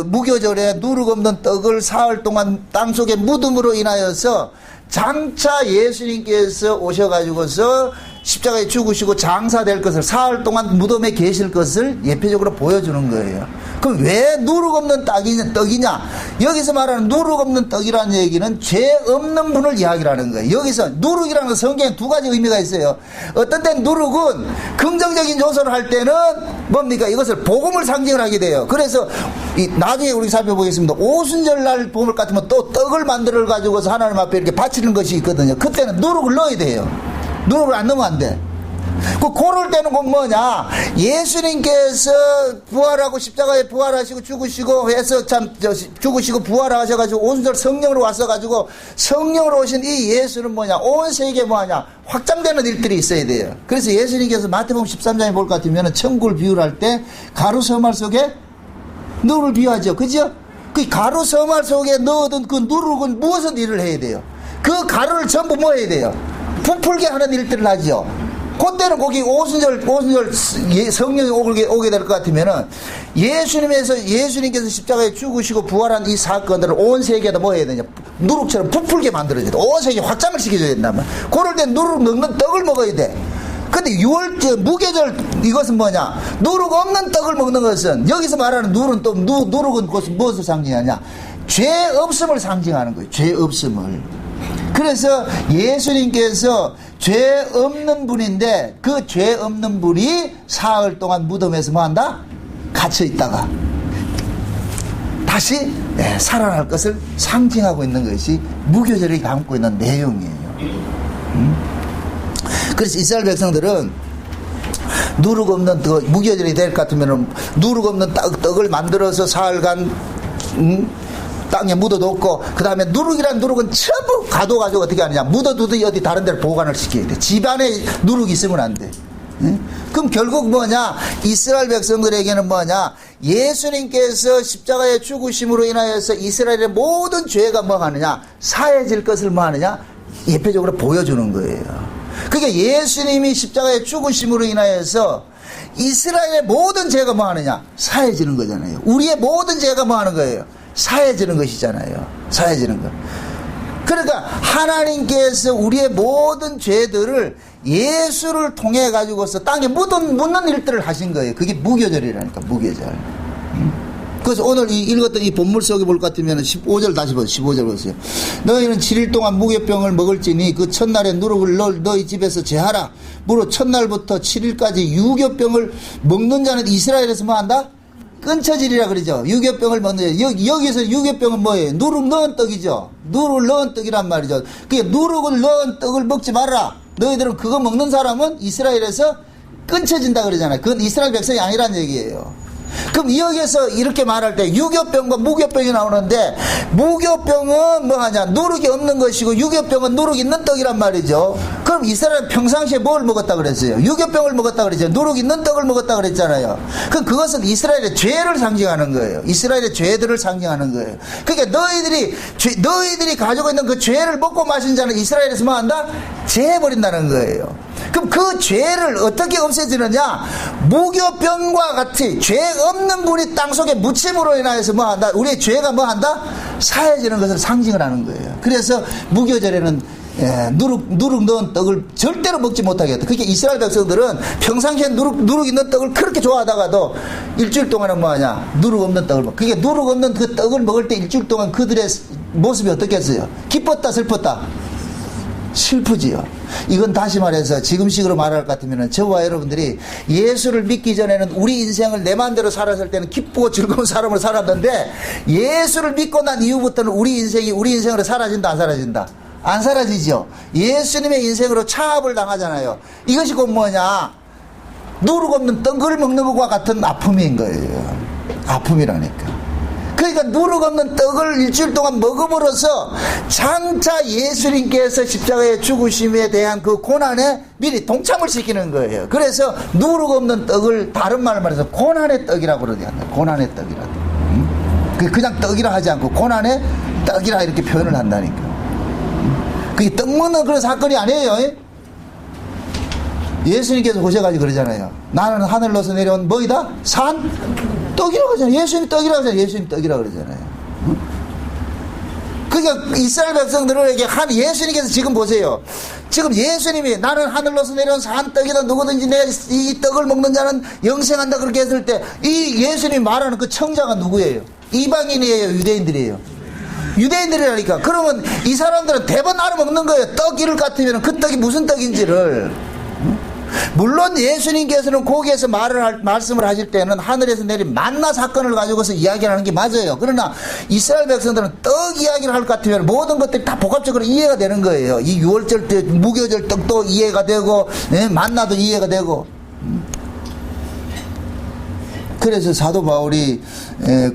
무교절에 누룩 없는 떡을 사흘 동안 땅 속에 묻음으로 인하여서 장차 예수님께서 오셔가지고서 십자가에 죽으시고 장사될 것을 사흘 동안 무덤에 계실 것을 예표적으로 보여주는 거예요. 그럼 왜 누룩 없는 떡이냐? 여기서 말하는 누룩 없는 떡이라는 얘기는 죄 없는 분을 이야기하는 거예요. 여기서 누룩이라는 건 성경에 두 가지 의미가 있어요. 어떤 때는 누룩은 긍정적인 요소를 할 때는 뭡니까? 이것을 복음을 상징을 하게 돼요. 그래서 나중에 우리 살펴보겠습니다. 오순절날 봄을 같으면 또 떡을 만들어 가지고서 하나님 앞에 이렇게 바치는 것이 있거든요. 그때는 누룩을 넣어야 돼요. 누룩을 안 넣으면 안 돼. 그럴 때는 뭐냐? 예수님께서 부활하고 십자가에 부활하시고 죽으시고 해서 죽으시고 부활하셔가지고 오순절 성령으로 왔어가지고 성령으로 오신 이 예수는 뭐냐? 온 세계에 뭐냐? 확장되는 일들이 있어야 돼요. 그래서 예수님께서 마태복음 13장에 볼 것 같으면 천국을 비유할 때 가루 서말 속에 누룩을 비유하죠. 그죠? 그 가루 서말 속에 넣어둔 그 누룩은 무엇을 일을 해야 돼요? 그 가루를 전부 뭐 해야 돼요? 부풀게 하는 일들을 하죠. 그때는 거기 오순절 성령이 오게 될 것 같으면은 예수님께서 십자가에 죽으시고 부활한 이 사건들을 온 세계에다 뭐 해야 되냐? 누룩처럼 부풀게 만들어줘야 돼. 온 세계에 확장을 시켜줘야 된단 말이야. 그럴 때 누룩 넣는 떡을 먹어야 돼. 근데 무교절 이것은 뭐냐? 누룩 없는 떡을 먹는 것은 여기서 말하는 누룩은 또 누룩은 무엇을 상징하냐? 죄 없음을 상징하는 거예요. 죄 없음을. 그래서 예수님께서 죄 없는 분인데 그 죄 없는 분이 사흘 동안 무덤에서 뭐 한다? 갇혀 있다가 다시 살아날 것을 상징하고 있는 것이 무교절이 담고 있는 내용이에요. 그래서 이스라엘 백성들은 누룩 없는 무교절이 될 것 같으면 누룩 없는 떡을 만들어서 사흘간 땅에 묻어놓고, 그 다음에 누룩이란 누룩은 전부 가둬가지고 어떻게 하느냐, 묻어두듯이 어디 다른 데로 보관을 시켜야 돼. 집안에 누룩이 있으면 안 돼. 그럼 결국 뭐냐, 이스라엘 백성들에게는 뭐냐, 예수님께서 십자가의 죽으심으로 인하여서 이스라엘의 모든 죄가 뭐 하느냐, 사해질 것을 뭐 하느냐, 예표적으로 보여주는 거예요. 그러니까 예수님이 십자가의 죽으심으로 인하여서 이스라엘의 모든 죄가 뭐 하느냐, 사해지는 거잖아요. 우리의 모든 죄가 뭐 하는 거예요, 사해지는 것이잖아요. 사해지는 것. 그러니까 하나님께서 우리의 모든 죄들을 예수를 통해 가지고서 땅에 묻는 일들을 하신 거예요. 그게 무교절이라니까, 무교절. 그래서 오늘 읽었던 이 본문 속에 볼 것 같으면 15절 다시 보세요. 15절 보세요. 너희는 7일 동안 무교병을 먹을지니 그 첫날에 누룩을 너희 집에서 제하라. 무릇 첫날부터 7일까지 유교병을 먹는 자는 이스라엘에서 뭐 한다? 끊쳐지리라 그러죠. 유교병을 먹는 자. 여기서 유교병은 뭐예요? 누룩 넣은 떡이죠. 누룩을 넣은 떡이란 말이죠. 그게 누룩을 넣은 떡을 먹지 말라. 너희들은 그거 먹는 사람은 이스라엘에서 끊쳐진다 그러잖아요. 그건 이스라엘 백성이 아니란 얘기예요. 그럼 여기에서 이렇게 말할 때 유교병과 무교병이 나오는데, 무교병은 뭐하냐, 누룩이 없는 것이고 유교병은 누룩이 있는 떡이란 말이죠. 그럼 이스라엘은 평상시에 뭘 먹었다 그랬어요? 유교병을 먹었다 그랬죠. 누룩이 있는 떡을 먹었다 그랬잖아요. 그럼 그것은 이스라엘의 죄를 상징하는 거예요. 이스라엘의 죄들을 상징하는 거예요. 그러니까 너희들이 가지고 있는 그 죄를 먹고 마신 자는 이스라엘에서 뭐 한다? 제해버린다는 거예요. 그럼 그 죄를 어떻게 없애지느냐? 무교병과 같이 죄 없는 분이 땅속에 묻힘으로 인하여서 뭐 한다? 우리의 죄가 뭐 한다? 사해지는 것을 상징을 하는 거예요. 그래서 무교절에는 누룩 넣은 떡을 절대로 먹지 못하겠다. 그게 이스라엘 백성들은 평상시에 누룩 있는 떡을 그렇게 좋아하다가도 일주일 동안은 뭐하냐? 누룩 없는 떡을 먹어. 그게 누룩 없는 그 떡을 먹을 때 일주일 동안 그들의 모습이 어떻겠어요? 기뻤다, 슬펐다? 슬프지요. 이건 다시 말해서 지금식으로 말할 것 같으면 저와 여러분들이 예수를 믿기 전에는 우리 인생을 내 마음대로 살았을 때는 기쁘고 즐거운 사람으로 살았는데, 예수를 믿고 난 이후부터는 우리 인생이 우리 인생으로 사라진다, 안 사라진다? 안 사라지죠. 예수님의 인생으로 차압을 당하잖아요. 이것이 곧 뭐냐, 누룩 없는 떡을 먹는 것과 같은 아픔인 거예요. 아픔이라니까. 그러니까 누룩 없는 떡을 일주일 동안 먹음으로써 장차 예수님께서 십자가의 죽으심에 대한 그 고난에 미리 동참을 시키는 거예요. 그래서 누룩 없는 떡을 다른 말을 말해서 고난의 떡이라고 그러지 않나요? 고난의 떡이라고. 그냥 떡이라 하지 않고 고난의 떡이라 이렇게 표현을 한다니까. 그게 떡 먹는 그런 사건이 아니에요. 예수님께서 오셔가지고 그러잖아요. 나는 하늘로서 내려온 뭐이다? 떡이라고 하잖아요. 예수님 떡이라고 하잖아요. 예수님 떡이라고 그러잖아요. 그러니까 이스라엘 백성들에게 예수님께서 지금 보세요. 지금 예수님이 나는 하늘로서 내려온 산 떡이다. 누구든지 내 이 떡을 먹는 자는 영생한다. 그렇게 했을 때 이 예수님이 말하는 그 청자가 누구예요? 이방인이에요? 유대인들이에요? 유대인들이라니까. 그러면 이 사람들은 대번 알아먹는 거예요. 떡 이를 같으면 그 떡이 무슨 떡인지를. 물론 예수님께서는 거기에서 말씀을 하실 때는 하늘에서 내린 만나 사건을 가지고서 이야기하는 게 맞아요. 그러나 이스라엘 백성들은 떡 이야기를 할 것 같으면 모든 것들이 다 복합적으로 이해가 되는 거예요. 이 6월절 때 무교절 떡도 이해가 되고, 만나도 이해가 되고. 그래서 사도 바울이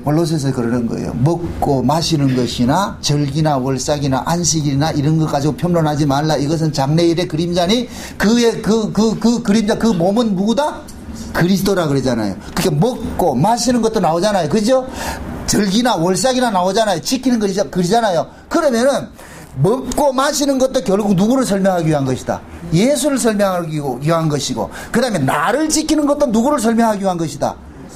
골로새서 그러는 거예요. 먹고 마시는 것이나 절기나 월삭이나 안식일이나 이런 것 가지고 평론하지 말라. 이것은 장래일의 그림자니 그의 그 그림자, 그 몸은 누구다? 그리스도라 그러잖아요. 그러니까 먹고 마시는 것도 나오잖아요. 그죠? 절기나 월삭이나 나오잖아요. 지키는 것이 그러잖아요. 그러면은 먹고 마시는 것도 결국 누구를 설명하기 위한 것이다? 예수를 설명하기 위한 것이고, 그 다음에 나를 지키는 것도 누구를 설명하기 위한 것이다?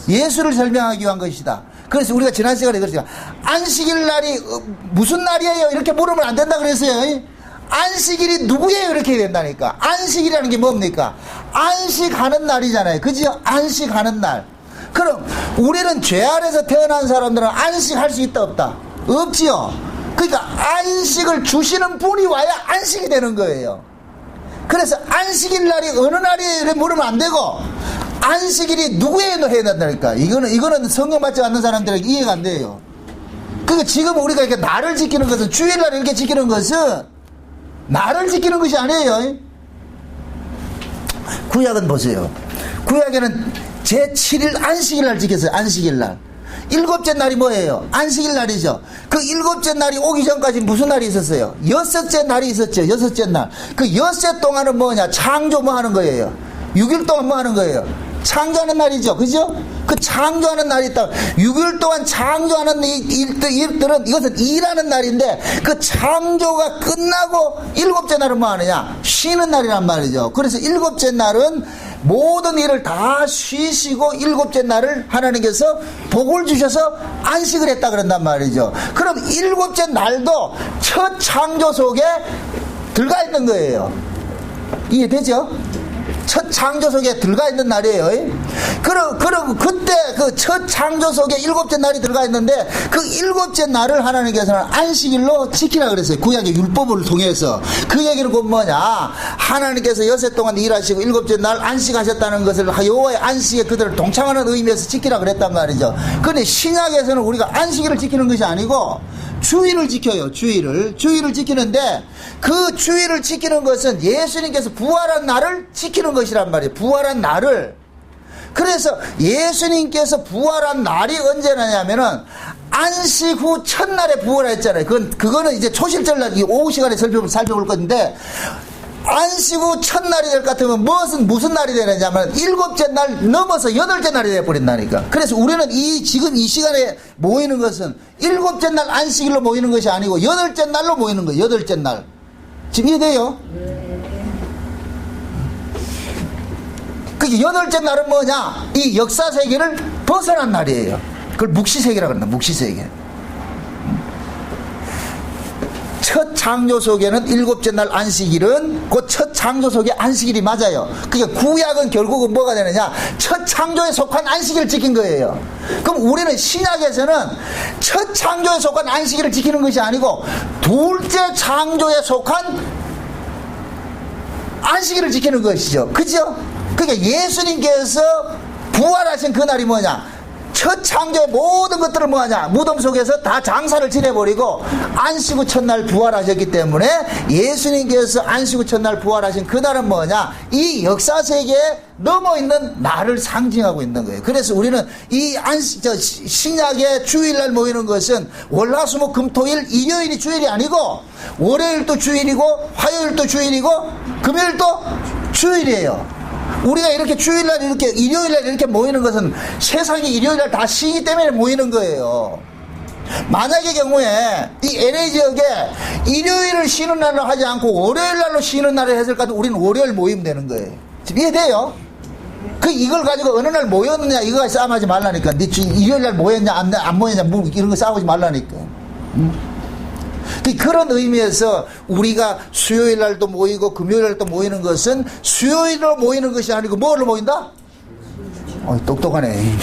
예수를 설명하기 위한 것이다. 그래서 우리가 지난 시간에 그랬어요. 안식일 날이 무슨 날이에요? 이렇게 물으면 안 된다 그랬어요. 안식일이 누구예요? 이렇게 해야 된다니까. 안식이라는 게 뭡니까? 안식하는 날이잖아요. 그죠? 안식하는 날. 그럼 우리는 죄 아래서 태어난 사람들은 안식할 수 있다 없다? 없지요. 그러니까 안식을 주시는 분이 와야 안식이 되는 거예요. 그래서 안식일 날이 어느 날이에요? 물으면 안 되고, 안식일이 누구예요? 해야 된다니까. 이거는 성경 받지 않는 사람들에게 이해가 안 돼요. 그러니까 지금 우리가 이렇게 날을 지키는 것은, 주일날 이렇게 지키는 것은 나를 지키는 것이 아니에요. 구약은 보세요. 구약에는 제7일 안식일 날 지켰어요. 안식일 날. 일곱째 날이 뭐예요? 안식일 날이죠. 그 일곱째 날이 오기 전까지 무슨 날이 있었어요? 여섯째 날이 있었죠. 여섯째 날. 그 엿새 동안은 뭐냐? 창조 뭐 하는 거예요? 6일 동안 뭐 하는 거예요? 창조하는 날이죠. 그죠? 그 창조하는 날이 있다. 6일 동안 창조하는 일들은 이것은 일하는 날인데 그 창조가 끝나고 일곱째 날은 뭐 하느냐? 쉬는 날이란 말이죠. 그래서 일곱째 날은 모든 일을 다 쉬시고 일곱째 날을 하나님께서 복을 주셔서 안식을 했다 그런단 말이죠. 그럼 일곱째 날도 첫 창조 속에 들어가 있는 거예요. 이해되죠? 첫 창조 속에 들어가 있는 날이에요. 그럼 그때 그 첫 창조 속에 일곱째 날이 들어가 있는데 그 일곱째 날을 하나님께서는 안식일로 지키라 그랬어요. 구약의 율법을 통해서. 그 얘기는 곧 뭐냐? 하나님께서 여세 동안 일하시고 일곱째 날 안식하셨다는 것을 여호와의 안식에 그들을 동참하는 의미에서 지키라 그랬단 말이죠. 그런데 신약에서는 우리가 안식일을 지키는 것이 아니고 주일을 지켜요. 주일을 지키는데 그 주일을 지키는 것은 예수님께서 부활한 날을 지키는 것이란 말이에요. 부활한 날을. 그래서 예수님께서 부활한 날이 언제냐면은 안식 후 첫날에 부활했잖아요. 그거는 이제 초실절 날, 오후 시간에 살펴볼 건데, 안식 후 첫날이 될 것 같으면 무슨 날이 되느냐면 일곱째 날 넘어서 여덟째 날이 되어버린다니까. 그래서 우리는 지금 이 시간에 모이는 것은 일곱째 날 안식일로 모이는 것이 아니고 여덟째 날로 모이는 거예요. 여덟째 날. 지금 이해돼요? 그게 여덟째 날은 뭐냐? 이 역사 세계를 벗어난 날이에요. 그걸 묵시세계라고 합니다. 묵시세계. 첫 창조 속에는 일곱째 날 안식일은 그 첫 창조 속의 안식일이 맞아요. 그러니까 구약은 결국은 뭐가 되느냐? 첫 창조에 속한 안식일을 지킨 거예요. 그럼 우리는 신약에서는 첫 창조에 속한 안식일을 지키는 것이 아니고 둘째 창조에 속한 안식일을 지키는 것이죠. 그죠? 그러니까 예수님께서 부활하신 그날이 뭐냐? 첫 창조의 모든 것들을 뭐하냐? 무덤 속에서 다 장사를 지내버리고 안식 후 첫날 부활하셨기 때문에 예수님께서 안식 후 첫날 부활하신 그날은 뭐냐? 이 역사 세계에 넘어있는 날을 상징하고 있는 거예요. 그래서 우리는 이 신약의 주일날 모이는 것은 월화수목금토일 일요일이 주일이 아니고 월요일도 주일이고 화요일도 주일이고 금요일도 주일이에요. 우리가 이렇게 주일날 일요일날 이렇게 모이는 것은 세상이 일요일날 다 쉬기 때문에 모이는 거예요. 만약의 경우에 이 LA 지역에 일요일을 쉬는 날로 하지 않고 월요일날로 쉬는 날을 했을 까 우리는 월요일 모이면 되는 거예요. 지금 이해돼요? 이걸 가지고 어느 날 모였느냐 이거 싸움하지 말라니까. 네 일요일날 모였냐 안 모였냐 이런 거 싸우지 말라니까. 그런 의미에서 우리가 수요일 날도 모이고 금요일 날도 모이는 것은 수요일로 모이는 것이 아니고 뭘로 모인다? 똑똑하네.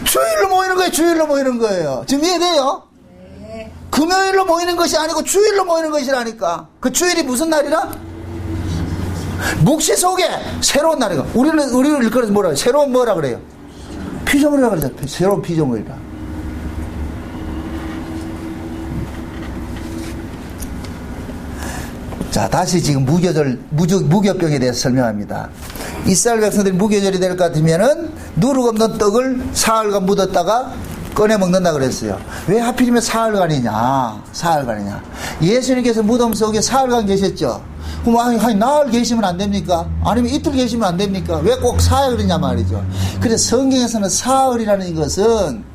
주일로 모이는 거예요. 주일로 모이는 거예요. 지금 이해돼요? 네. 금요일로 모이는 것이 아니고 주일로 모이는 것이라니까. 그 주일이 무슨 날이라? 묵시 속에 새로운 날이고 우리를 일컬어서 뭐라 그래요? 새로운 뭐라 그래요? 피조물이라 그러죠. 새로운 피조물이라. 자, 다시 지금 무교병에 대해서 설명합니다. 이스라엘 백성들이 무교절이 될 것 같으면은 누룩 없는 떡을 사흘간 묻었다가 꺼내 먹는다 그랬어요. 왜 하필이면 사흘간이냐? 예수님께서 무덤 속에 사흘간 계셨죠. 그럼 나흘 계시면 안 됩니까? 아니면 이틀 계시면 안 됩니까? 왜 꼭 사흘이냐 말이죠. 그래서 성경에서는 사흘이라는 것은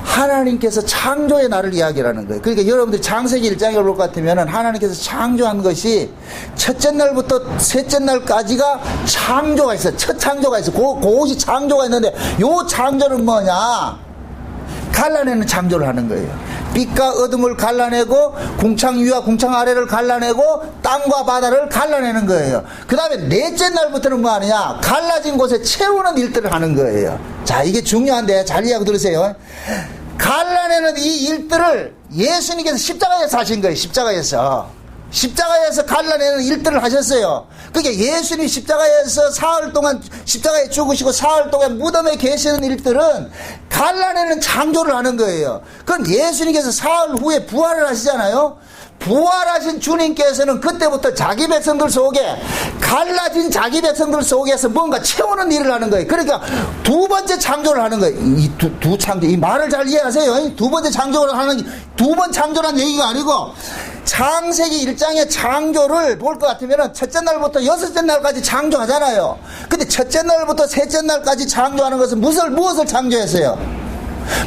하나님께서 창조의 날을 이야기하는 거예요. 그러니까 여러분들이 창세기 1장에 볼 것 같으면 하나님께서 창조한 것이 첫째 날부터 셋째 날까지가 창조가 있어요. 첫 창조가 있어요. 그것이 창조가 있는데 요 창조는 뭐냐? 갈라내는 창조를 하는 거예요. 빛과 어둠을 갈라내고 궁창 위와 궁창 아래를 갈라내고 땅과 바다를 갈라내는 거예요. 그 다음에 넷째 날부터는 뭐 하느냐? 갈라진 곳에 채우는 일들을 하는 거예요. 자, 이게 중요한데 잘 이해하고 들으세요. 갈라내는 이 일들을 예수님께서 십자가에서 하신 거예요. 십자가에서 갈라내는 일들을 하셨어요. 그게 예수님 십자가에서 사흘 동안 십자가에 죽으시고 사흘 동안 무덤에 계시는 일들은 갈라내는 창조를 하는 거예요. 그럼 예수님께서 사흘 후에 부활을 하시잖아요. 부활하신 주님께서는 그때부터 자기 백성들 속에, 갈라진 자기 백성들 속에서 뭔가 채우는 일을 하는 거예요. 그러니까 두 번째 창조를 하는 거예요. 이 두 창조, 이 말을 잘 이해하세요. 두 번째 창조를 하는, 두 번 창조란 얘기가 아니고, 창세기 1장의 창조를 볼 것 같으면 첫째 날부터 여섯째 날까지 창조하잖아요. 근데 첫째 날부터 셋째 날까지 창조하는 것은 무엇을 창조했어요?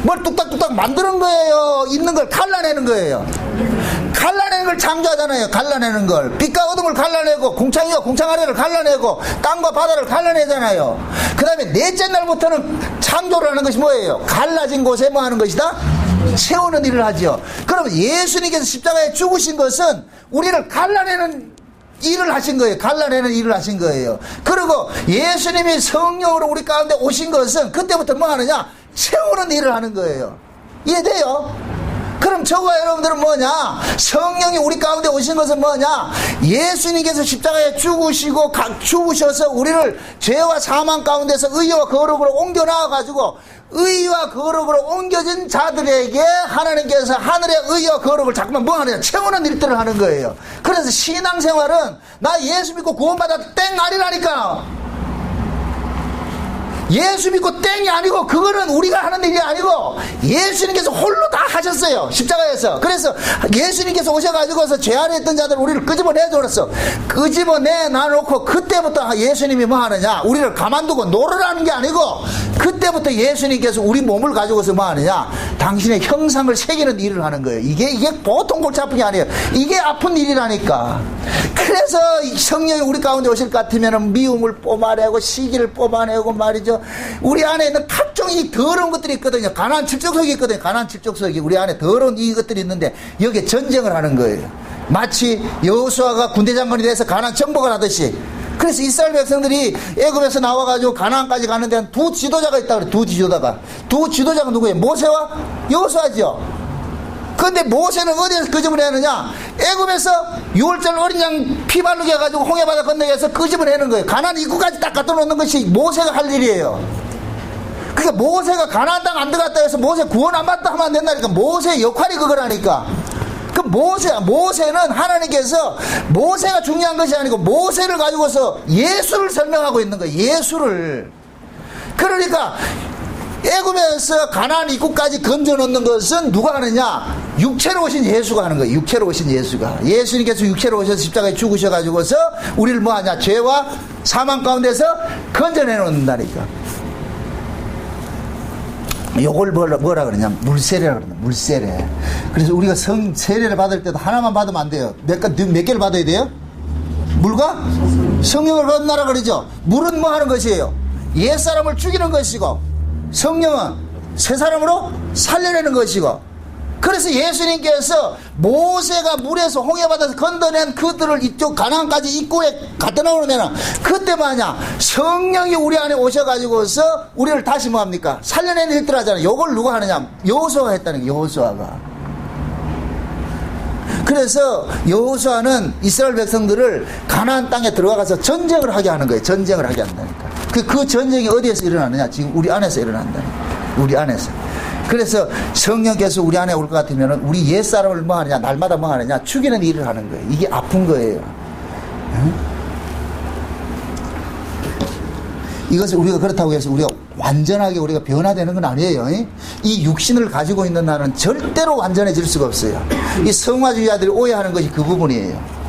뭘 뚝딱뚝딱 만드는 거예요? 있는 걸 갈라내는 거예요. 갈라내는 걸 창조하잖아요. 갈라내는 걸. 빛과 어둠을 갈라내고, 공창이와 공창 아래를 갈라내고, 땅과 바다를 갈라내잖아요. 그 다음에 넷째 날부터는 창조를 하는 것이 뭐예요? 갈라진 곳에 뭐 하는 것이다? 채우는 일을 하죠. 그러면 예수님께서 십자가에 죽으신 것은 우리를 갈라내는 일을 하신 거예요. 갈라내는 일을 하신 거예요. 그리고 예수님이 성령으로 우리 가운데 오신 것은 그때부터 뭐 하느냐? 채우는 일을 하는 거예요. 이해돼요? 그럼 저와 여러분들은 뭐냐? 성령이 우리 가운데 오신 것은 뭐냐? 예수님께서 십자가에 죽으셔서 우리를 죄와 사망 가운데서 의와 거룩으로 옮겨 나와가지고, 의와 거룩으로 옮겨진 자들에게 하나님께서 하늘의 의와 거룩을 자꾸만 뭐 하느냐? 채우는 일들을 하는 거예요. 그래서 신앙생활은 나 예수 믿고 구원받았다 땡 아니라니까. 예수 믿고 땡이 아니고, 그거는 우리가 하는 일이 아니고 예수님께서 홀로 다 하셨어요. 십자가에서. 그래서 예수님께서 오셔가지고서 죄 안에 있던 자들 우리를 끄집어내줘서 끄집어내 놔놓고, 그때부터 예수님이 뭐 하느냐? 우리를 가만두고 놀으라는 게 아니고, 그때부터 예수님께서 우리 몸을 가지고서 뭐 하느냐? 당신의 형상을 새기는 일을 하는 거예요. 이게 보통 골치 아픈 게 아니에요. 이게 아픈 일이라니까. 그래서 성령이 우리 가운데 오실 것 같으면 미움을 뽑아내고 시기를 뽑아내고 말이죠. 우리 안에 있는 각종 이 더러운 것들이 있거든요. 가나안 칠족석이 있거든요. 가나안 칠족석이 우리 안에 더러운 이것들이 있는데 여기에 전쟁을 하는 거예요. 마치 여호수아가 군대 장관이 돼서 가나안 정복을 하듯이. 그래서 이스라엘 백성들이 애굽에서 나와가지고 가나안까지 가는 데는 두 지도자가 있다 그래요. 두 지도자가 누구예요? 모세와 여호수아죠. 근데 모세는 어디에서 끄집어내느냐? 애굽에서 6월절 어린 양 피 바르게 해가지고 홍해바다 건너게 해서 끄집어내는 거예요. 가나안 입구까지 딱 갖다 놓는 것이 모세가 할 일이에요. 그러니까 모세가 가나안 땅 안 들어갔다 해서 모세 구원 안 받다 하면 안 된다니까. 모세의 역할이 그거라니까. 그 모세는 하나님께서, 모세가 중요한 것이 아니고 모세를 가지고서 예수를 설명하고 있는 거예요. 예수를. 그러니까 애굽에서 가나안 입구까지 건져 놓는 것은 누가 하느냐? 육체로 오신 예수가 하는 거예요. 육체로 오신 예수가. 예수님께서 육체로 오셔서 십자가에 죽으셔가지고서 우리를 뭐 하냐? 죄와 사망 가운데서 건져내 놓는다니까. 요걸 뭐라 그러냐? 물세례라 그러냐? 물세례. 그래서 우리가 세례를 받을 때도 하나만 받으면 안 돼요. 몇 개를 받아야 돼요? 물과 성령을 받나라 그러죠. 물은 뭐 하는 것이에요? 옛사람을 죽이는 것이고, 성령은 새 사람으로 살려내는 것이고. 그래서 예수님께서 모세가 물에서 홍해바다에서 건너낸 그들을 이쪽 가나안까지 입구에 갖다 놓으면 그때 뭐하냐? 성령이 우리 안에 오셔가지고서 우리를 다시 뭐합니까? 살려내는 일들 하잖아요. 요걸 누가 하느냐? 여호수아가 했다는 거예요. 여호수아가. 그래서 여호수아는 이스라엘 백성들을 가나안 땅에 들어가서 전쟁을 하게 하는 거예요. 전쟁을 하게 한다니까. 그 전쟁이 어디에서 일어나느냐? 지금 우리 안에서 일어난다니까. 우리 안에서. 그래서 성령께서 우리 안에 올 것 같으면 우리 옛사람을 뭐 하느냐? 날마다 뭐 하느냐? 죽이는 일을 하는 거예요. 이게 아픈 거예요. 응? 이것을 우리가 그렇다고 해서 우리가 완전하게 우리가 변화되는 건 아니에요. 이 육신을 가지고 있는 나는 절대로 완전해질 수가 없어요. 이 성화주의자들이 오해하는 것이 그 부분이에요.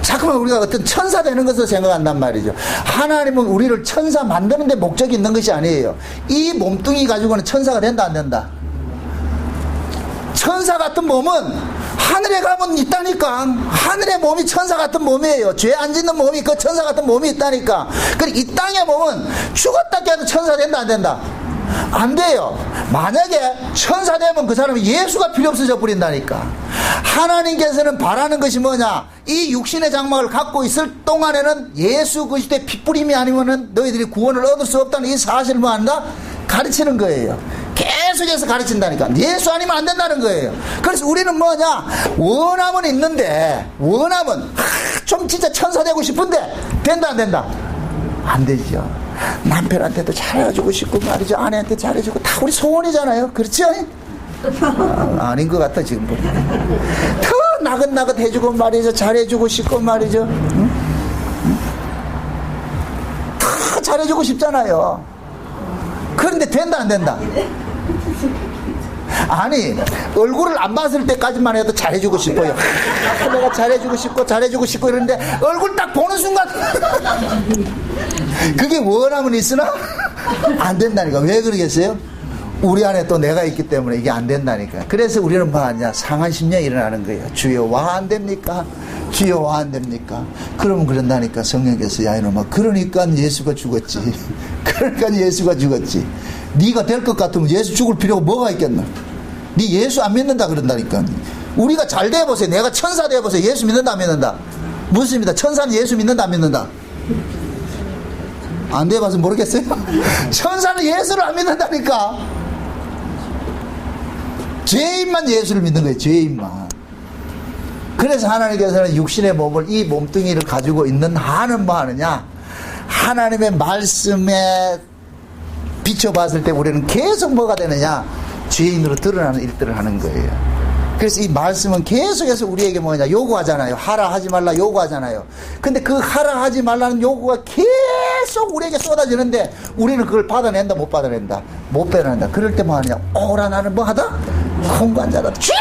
자꾸만 우리가 어떤 천사 되는 것을 생각한단 말이죠. 하나님은 우리를 천사 만드는 데 목적이 있는 것이 아니에요. 이 몸뚱이 가지고는 천사가 된다 안 된다? 천사 같은 몸은 하늘에 가면 있다니까. 하늘의 몸이 천사 같은 몸이에요. 죄 안 짓는 몸이 그 천사 같은 몸이 있다니까. 그리고 이 땅의 몸은 죽었다 깨도 천사 된다 안 된다? 안 돼요. 만약에 천사 되면 그 사람이 예수가 필요 없어져 버린다니까. 하나님께서는 바라는 것이 뭐냐? 이 육신의 장막을 갖고 있을 동안에는 예수 그리스도의 핏부림이 아니면은 너희들이 구원을 얻을 수 없다는 이 사실을 뭐 한다? 가르치는 거예요. 계속해서 가르친다니까. 예수 아니면 안 된다는 거예요. 그래서 우리는 뭐냐? 원함은 있는데, 원함은 좀 진짜 천사 되고 싶은데 된다 안 된다? 안 되죠. 남편한테도 잘해주고 싶고 말이죠. 아내한테 잘해주고 다 우리 소원이잖아요. 그렇죠? 아닌 것 같다 지금 보니까. 더 나긋나긋 해주고 말이죠. 잘해주고 싶고 말이죠. 응? 다 잘해주고 싶잖아요. 그런데 된다 안 된다? 아니, 얼굴을 안 봤을 때까지만 해도 잘해주고 싶어요. 내가 잘해주고 싶고 이러는데 얼굴 딱 보는 순간 그게 원하면 있으나 안 된다니까. 왜 그러겠어요? 우리 안에 또 내가 있기 때문에 이게 안 된다니까. 그래서 우리는 뭐 하냐? 상한 심령이 일어나는 거예요. 주여 와 안 됩니까? 주여 와 안 됩니까? 그러면 그런다니까. 성령께서 야 이놈아, 그러니까 예수가 죽었지. 그러니까 예수가 죽었지. 네가 될 것 같으면 예수 죽을 필요가 뭐가 있겠나? 네 예수 안 믿는다 그런다니까. 우리가 잘 돼보세요. 내가 천사 돼보세요. 예수 믿는다 안 믿는다? 묻습니다. 천사는 예수 믿는다 안 믿는다? 안 돼봐서 모르겠어요? 천사는 예수를 안 믿는다니까. 죄인만 예수를 믿는 거예요. 죄인만. 그래서 하나님께서는 육신의 몸을, 이 몸뚱이를 가지고 있는 한은 뭐 하느냐? 하나님의 말씀에 비춰봤을 때 우리는 계속 뭐가 되느냐? 죄인으로 드러나는 일들을 하는 거예요. 그래서 이 말씀은 계속해서 우리에게 뭐냐? 요구하잖아요. 하라 하지 말라 요구하잖아요. 근데 그 하라 하지 말라는 요구가 계속 우리에게 쏟아지는데 우리는 그걸 받아낸다 못 받아낸다? 못 받아낸다. 그럴 때 뭐 하느냐? 오라 나는 뭐 하다? 공관자다. 주여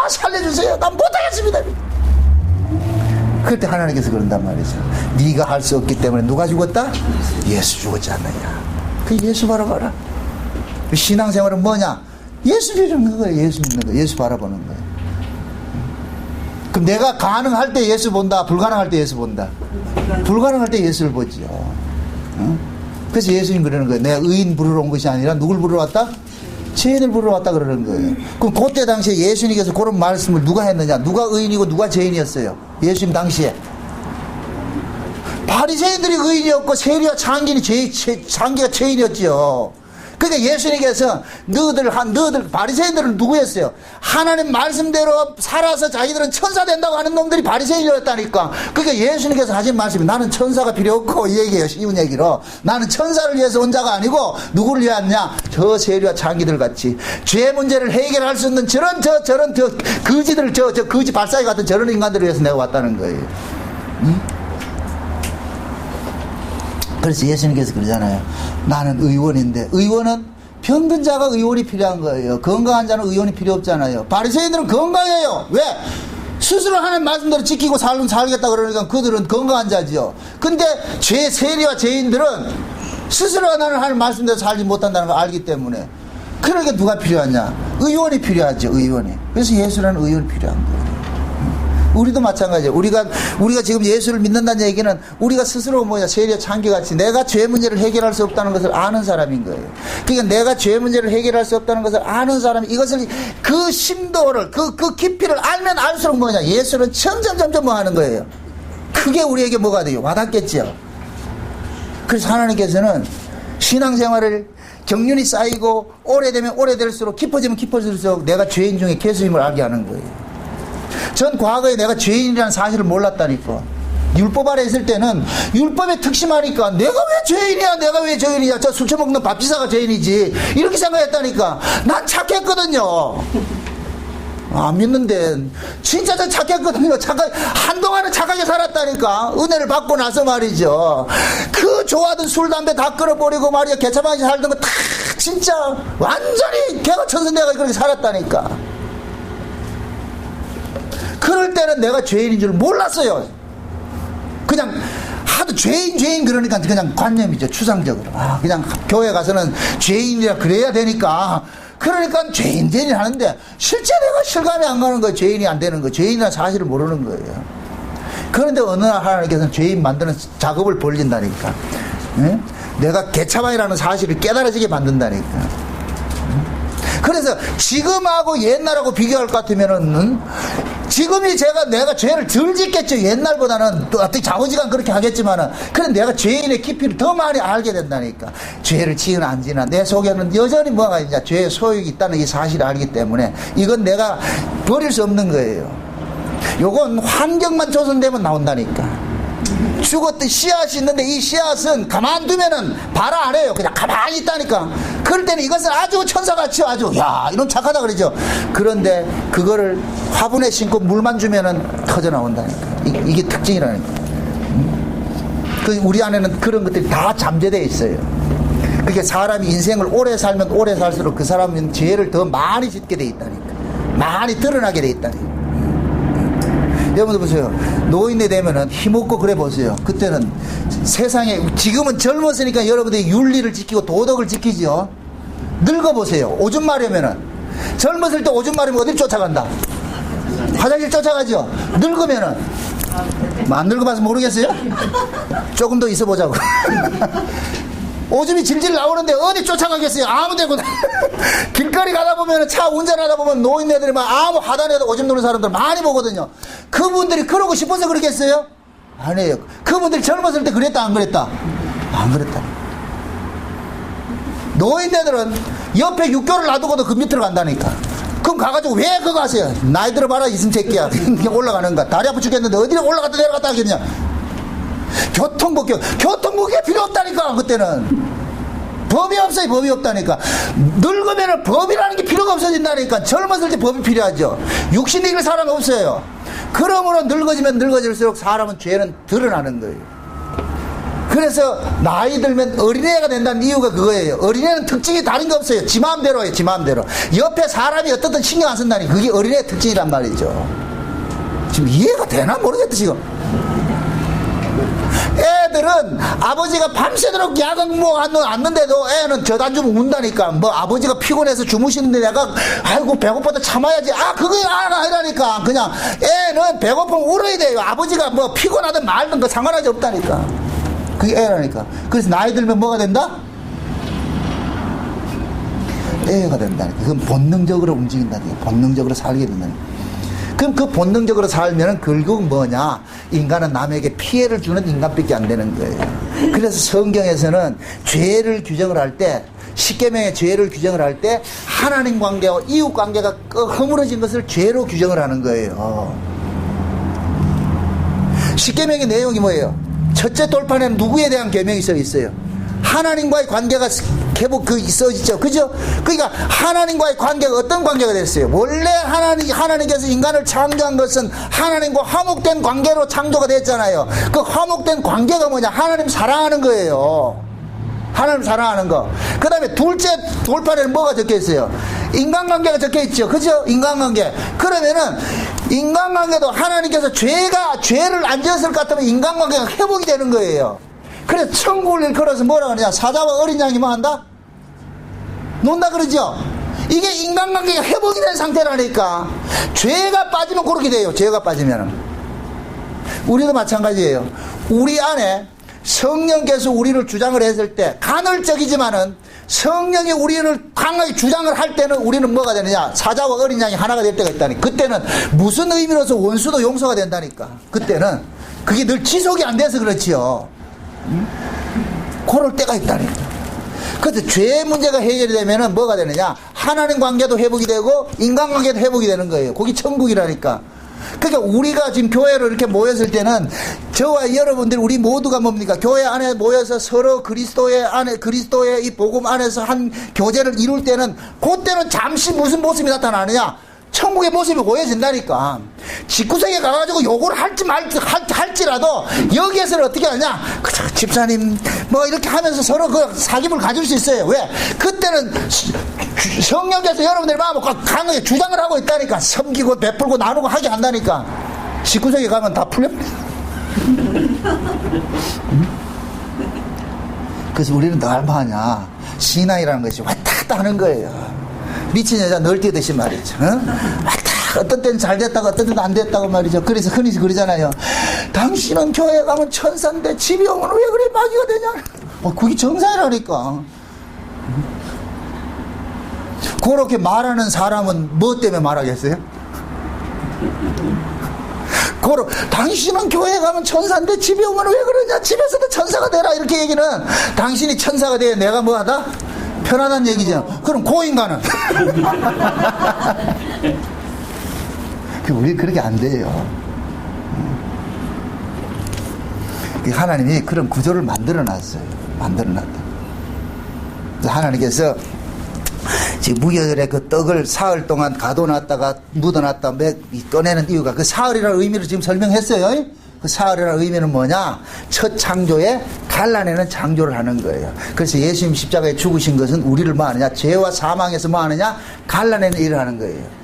살려주세요. 난 못하겠습니다. 그럴 때 하나님께서 그런단 말이죠. 네가 할 수 없기 때문에 누가 죽었다? 예수 죽었지 않느냐. 그 예수 바라봐라. 신앙생활은 뭐냐? 예수 믿는 거예요. 예수 믿는 거예요. 예수 바라보는 거예요. 그럼 내가 가능할 때 예수 본다, 불가능할 때 예수 본다? 불가능할 때 예수를 보죠. 그래서 예수님 그러는 거예요. 내가 의인 부르러 온 것이 아니라 누굴 부르러 왔다? 죄인을 부르러 왔다 그러는 거예요. 그럼 그때 당시에 예수님께서 그런 말씀을 누가 했느냐? 누가 의인이고 누가 죄인이었어요? 예수님 당시에 바리새인들이 의인이었고 세리와 장기가 죄인이었지요. 그러니까 예수님께서 너희들 바리새인들은 누구였어요? 하나님 말씀대로 살아서 자기들은 천사 된다고 하는 놈들이 바리새인이었다니까. 그러니까 예수님께서 하신 말씀이 나는 천사가 필요 없고 이 얘기예요. 쉬운 얘기로 나는 천사를 위해서 온 자가 아니고 누구를 위해 왔냐? 저 세리와 장기들 같이 죄 문제를 해결할 수 있는 저런 거지들 저 거지 발사기 같은 저런 인간들을 위해서 내가 왔다는 거예요. 응? 그래서 예수님께서 그러잖아요. 나는 의원인데, 의원은 병든 자가 의원이 필요한 거예요. 건강한 자는 의원이 필요 없잖아요. 바리새인들은 건강해요. 왜? 스스로 하는 말씀대로 지키고 살겠다 그러니까 그들은 건강한 자지요. 근데 세리와 죄인들은 스스로 하는 말씀대로 살지 못한다는 걸 알기 때문에. 그러니까 누가 필요하냐? 의원이 필요하죠. 의원이. 그래서 예수라는 의원이 필요한 거예요. 우리도 마찬가지예요. 우리가 지금 예수를 믿는다는 얘기는 우리가 스스로 세리와 장기같이 내가 죄 문제를 해결할 수 없다는 것을 아는 사람인 거예요. 그러니까 내가 죄 문제를 해결할 수 없다는 것을 아는 사람이 이것을 그 심도를 그 깊이를 알면 알수록 뭐냐? 예수는 점점 뭐 하는 거예요. 그게 우리에게 뭐가 돼요? 와닿겠죠. 그래서 하나님께서는 신앙생활을 경륜이 쌓이고 오래되면 오래될수록 깊어지면 깊어질수록 내가 죄인 중에 예수님을 알게 하는 거예요. 전 과거에 내가 죄인이라는 사실을 몰랐다니까. 율법 아래 있을 때는 율법에 특심하니까 내가 왜 죄인이야? 내가 왜 죄인이야? 저 술 처먹는 밥지사가 죄인이지. 이렇게 생각했다니까. 난 착했거든요. 안 믿는데 진짜 저 착했거든요. 한동안은 착하게 살았다니까. 은혜를 받고 나서 말이죠. 그 좋아하던 술 담배 다 끊어버리고 말이야. 개차방에서 살던 거 다 진짜 완전히 개가천선내가 그렇게 살았다니까. 그럴 때는 내가 죄인인 줄 몰랐어요. 그냥 하도 죄인 그러니까 그냥 관념이죠. 추상적으로. 그냥 교회 가서는 죄인이라 그래야 되니까. 그러니까 죄인 하는데 실제 내가 실감이 안 가는 거예요. 죄인이 안 되는 거예요. 죄인이라는 사실을 모르는 거예요. 그런데 어느 날 하나님께서는 죄인 만드는 작업을 벌린다니까. 네? 내가 개차반이라는 사실을 깨달아지게 만든다니까. 그래서 지금하고 옛날하고 비교할 것 같으면은 지금이 내가 죄를 덜 짓겠죠. 옛날보다는 또 어떻게 자우지간 그렇게 하겠지만은 그런 내가 죄인의 깊이를 더 많이 알게 된다니까. 죄를 지은 안 지나 내 속에는 여전히 뭐가 있냐? 죄의 소욕이 있다는 이 사실을 알기 때문에 이건 내가 버릴 수 없는 거예요. 요건 환경만 조성되면 나온다니까. 죽었던 씨앗이 있는데 이 씨앗은 가만두면은 발화 안 해요. 그냥 가만히 있다니까. 그럴 때는 이것은 아주 천사같이 아주 야 이런 착하다 그러죠. 그런데 그거를 화분에 심고 물만 주면은 터져 나온다니까. 이게 특징이라는 거예요. 그 우리 안에는 그런 것들이 다 잠재되어 있어요. 그게 사람이 인생을 오래 살면 오래 살수록 그 사람은 죄를 더 많이 짓게 돼 있다니까. 많이 드러나게 돼 있다니까. 여러분들 보세요. 노인네 되면은 힘없고 그래 보세요. 그때는 세상에 지금은 젊었으니까 여러분들이 윤리를 지키고 도덕을 지키죠. 늙어보세요. 오줌 마려면은 젊었을 때 오줌 마려면 어딜 쫓아간다? 화장실 쫓아가죠. 늙으면은 안 늙어봐서 모르겠어요? 조금 더 있어보자고. 오줌이 질질 나오는데 어디 쫓아가겠어요? 아무 데고나. 길거리 가다 보면 차 운전하다 보면 노인네들이 막 아무 하단에도 오줌 누는 사람들 많이 보거든요. 그분들이 그러고 싶어서 그러겠어요? 아니에요. 그분들이 젊었을 때 그랬다 안 그랬다? 안 그랬다. 노인네들은 옆에 육교를 놔두고도 그 밑으로 간다니까. 그럼 가가지고 왜 그거 하세요? 나이 들어봐라 이승채끼야. 올라가는 거야. 다리 아파 죽겠는데 어디를 올라갔다 내려갔다 하겠냐? 교통복귀가 필요 없다니까. 그때는 법이 없어요. 법이 없다니까. 늙으면 법이라는 게 필요가 없어진다니까. 젊었을 때 법이 필요하죠. 육신 이길 사람이 없어요. 그러므로 늙어지면 늙어질수록 사람은 죄는 드러나는 거예요. 그래서 나이 들면 어린애가 된다는 이유가 그거예요. 어린애는 특징이 다른 게 없어요. 지 마음대로 해요. 지 마음대로. 옆에 사람이 어떻든 신경 안 쓴다니 그게 어린애의 특징이란 말이죠. 지금 이해가 되나 모르겠다 지금. 애들은 아버지가 밤새도록 야간 왔는데도 애는 젖 안 주면 운다니까. 뭐 아버지가 피곤해서 주무시는데 내가 아이고 배고파도 참아야지. 그거 아니라니까. 그냥 애는 배고프면 울어야 돼요. 아버지가 뭐 피곤하든 말든 그 상관하지 없다니까. 그게 애라니까. 그래서 나이 들면 뭐가 된다? 애가 된다니까. 그건 본능적으로 움직인다니까. 본능적으로 살게 된다니까. 그럼 그 본능적으로 살면은 결국 뭐냐? 인간은 남에게 피해를 주는 인간밖에 안 되는 거예요. 그래서 성경에서는 죄를 규정을 할 때, 십계명의 죄를 규정을 할 때 하나님 관계와 이웃 관계가 허물어진 것을 죄로 규정을 하는 거예요. 십계명의 내용이 뭐예요? 첫째 돌판에는 누구에 대한 계명이 써 있어요? 하나님과의 관계가 써있죠. 그죠? 그러니까 하나님과의 관계가 어떤 관계가 됐어요? 원래 하나님께서 인간을 창조한 것은 하나님과 화목된 관계로 창조가 됐잖아요. 그 화목된 관계가 뭐냐? 하나님 사랑하는 거예요. 하나님 사랑하는 거. 그 다음에 둘째 돌판에는 뭐가 적혀 있어요? 인간관계가 적혀 있죠. 그죠? 인간관계. 그러면은 인간관계도 하나님께서 죄를 안 지었을 것 같으면 인간관계가 회복이 되는 거예요. 그래서 천국을 일컬어서 뭐라 그러냐? 사자와 어린 양이 뭐 한다? 논다 그러죠? 이게 인간관계가 회복이 된 상태라니까. 죄가 빠지면 그렇게 돼요. 죄가 빠지면. 우리도 마찬가지예요. 우리 안에 성령께서 우리를 주장을 했을 때 간헐적이지만은 성령이 우리를 강하게 주장을 할 때는 우리는 뭐가 되느냐? 사자와 어린 양이 하나가 될 때가 있다니. 그때는 무슨 의미로서 원수도 용서가 된다니까. 그때는 그게 늘 지속이 안 돼서 그렇지요. 그럴 때가 있다니까. 그래서 죄 문제가 해결이 되면은 뭐가 되느냐? 하나님 관계도 회복이 되고 인간관계도 회복이 되는 거예요. 거기 천국이라니까. 그러니까 우리가 지금 교회로 이렇게 모였을 때는 저와 여러분들 우리 모두가 뭡니까? 교회 안에 모여서 서로 그리스도의 이 복음 안에서 한 교제를 이룰 때는 그때는 잠시 무슨 모습이 나타나느냐? 천국의 모습이 보여진다니까. 집구석에 가가지고 요걸 할지라도 여기에서는 어떻게 하냐? 집사님 뭐 이렇게 하면서 서로 그 사귐을 가질 수 있어요. 왜? 그때는 성령께서 여러분들 마음을 강하게 주장을 하고 있다니까. 섬기고 베풀고 나누고 하게 한다니까. 집구석에 가면 다 풀려. 그래서 우리는 늘 뭐하냐? 신앙이라는 것이 왔다 갔다 하는 거예요. 미친 여자 널뛰듯이 말이죠. 왔다 어떤 때는 잘 됐다고 어떤 때는 안 됐다고 말이죠. 그래서 흔히 그러잖아요. 당신은 교회 가면 천사인데 집에 오면 왜 그래 마귀가 되냐? 그게 정상이라니까. 그렇게 말하는 사람은 뭐 때문에 말하겠어요? 당신은 교회 가면 천사인데 집에 오면 왜 그러냐? 집에서도 천사가 되라. 이렇게 얘기는 당신이 천사가 돼야 내가 뭐하다? 편하다는 얘기죠. 그럼 고인간은 우리 그렇게 안 돼요. 하나님이 그런 구조를 만들어놨어요. 만들어놨다. 하나님께서 지금 무교절에 그 떡을 사흘 동안 가둬놨다가 묻어놨다 꺼내는 이유가 그 사흘이라는 의미를 지금 설명했어요. 그 사흘이라는 의미는 뭐냐? 첫 창조에 갈라내는 창조를 하는 거예요. 그래서 예수님 십자가에 죽으신 것은 우리를 뭐 하느냐? 죄와 사망에서 뭐 하느냐? 갈라내는 일을 하는 거예요.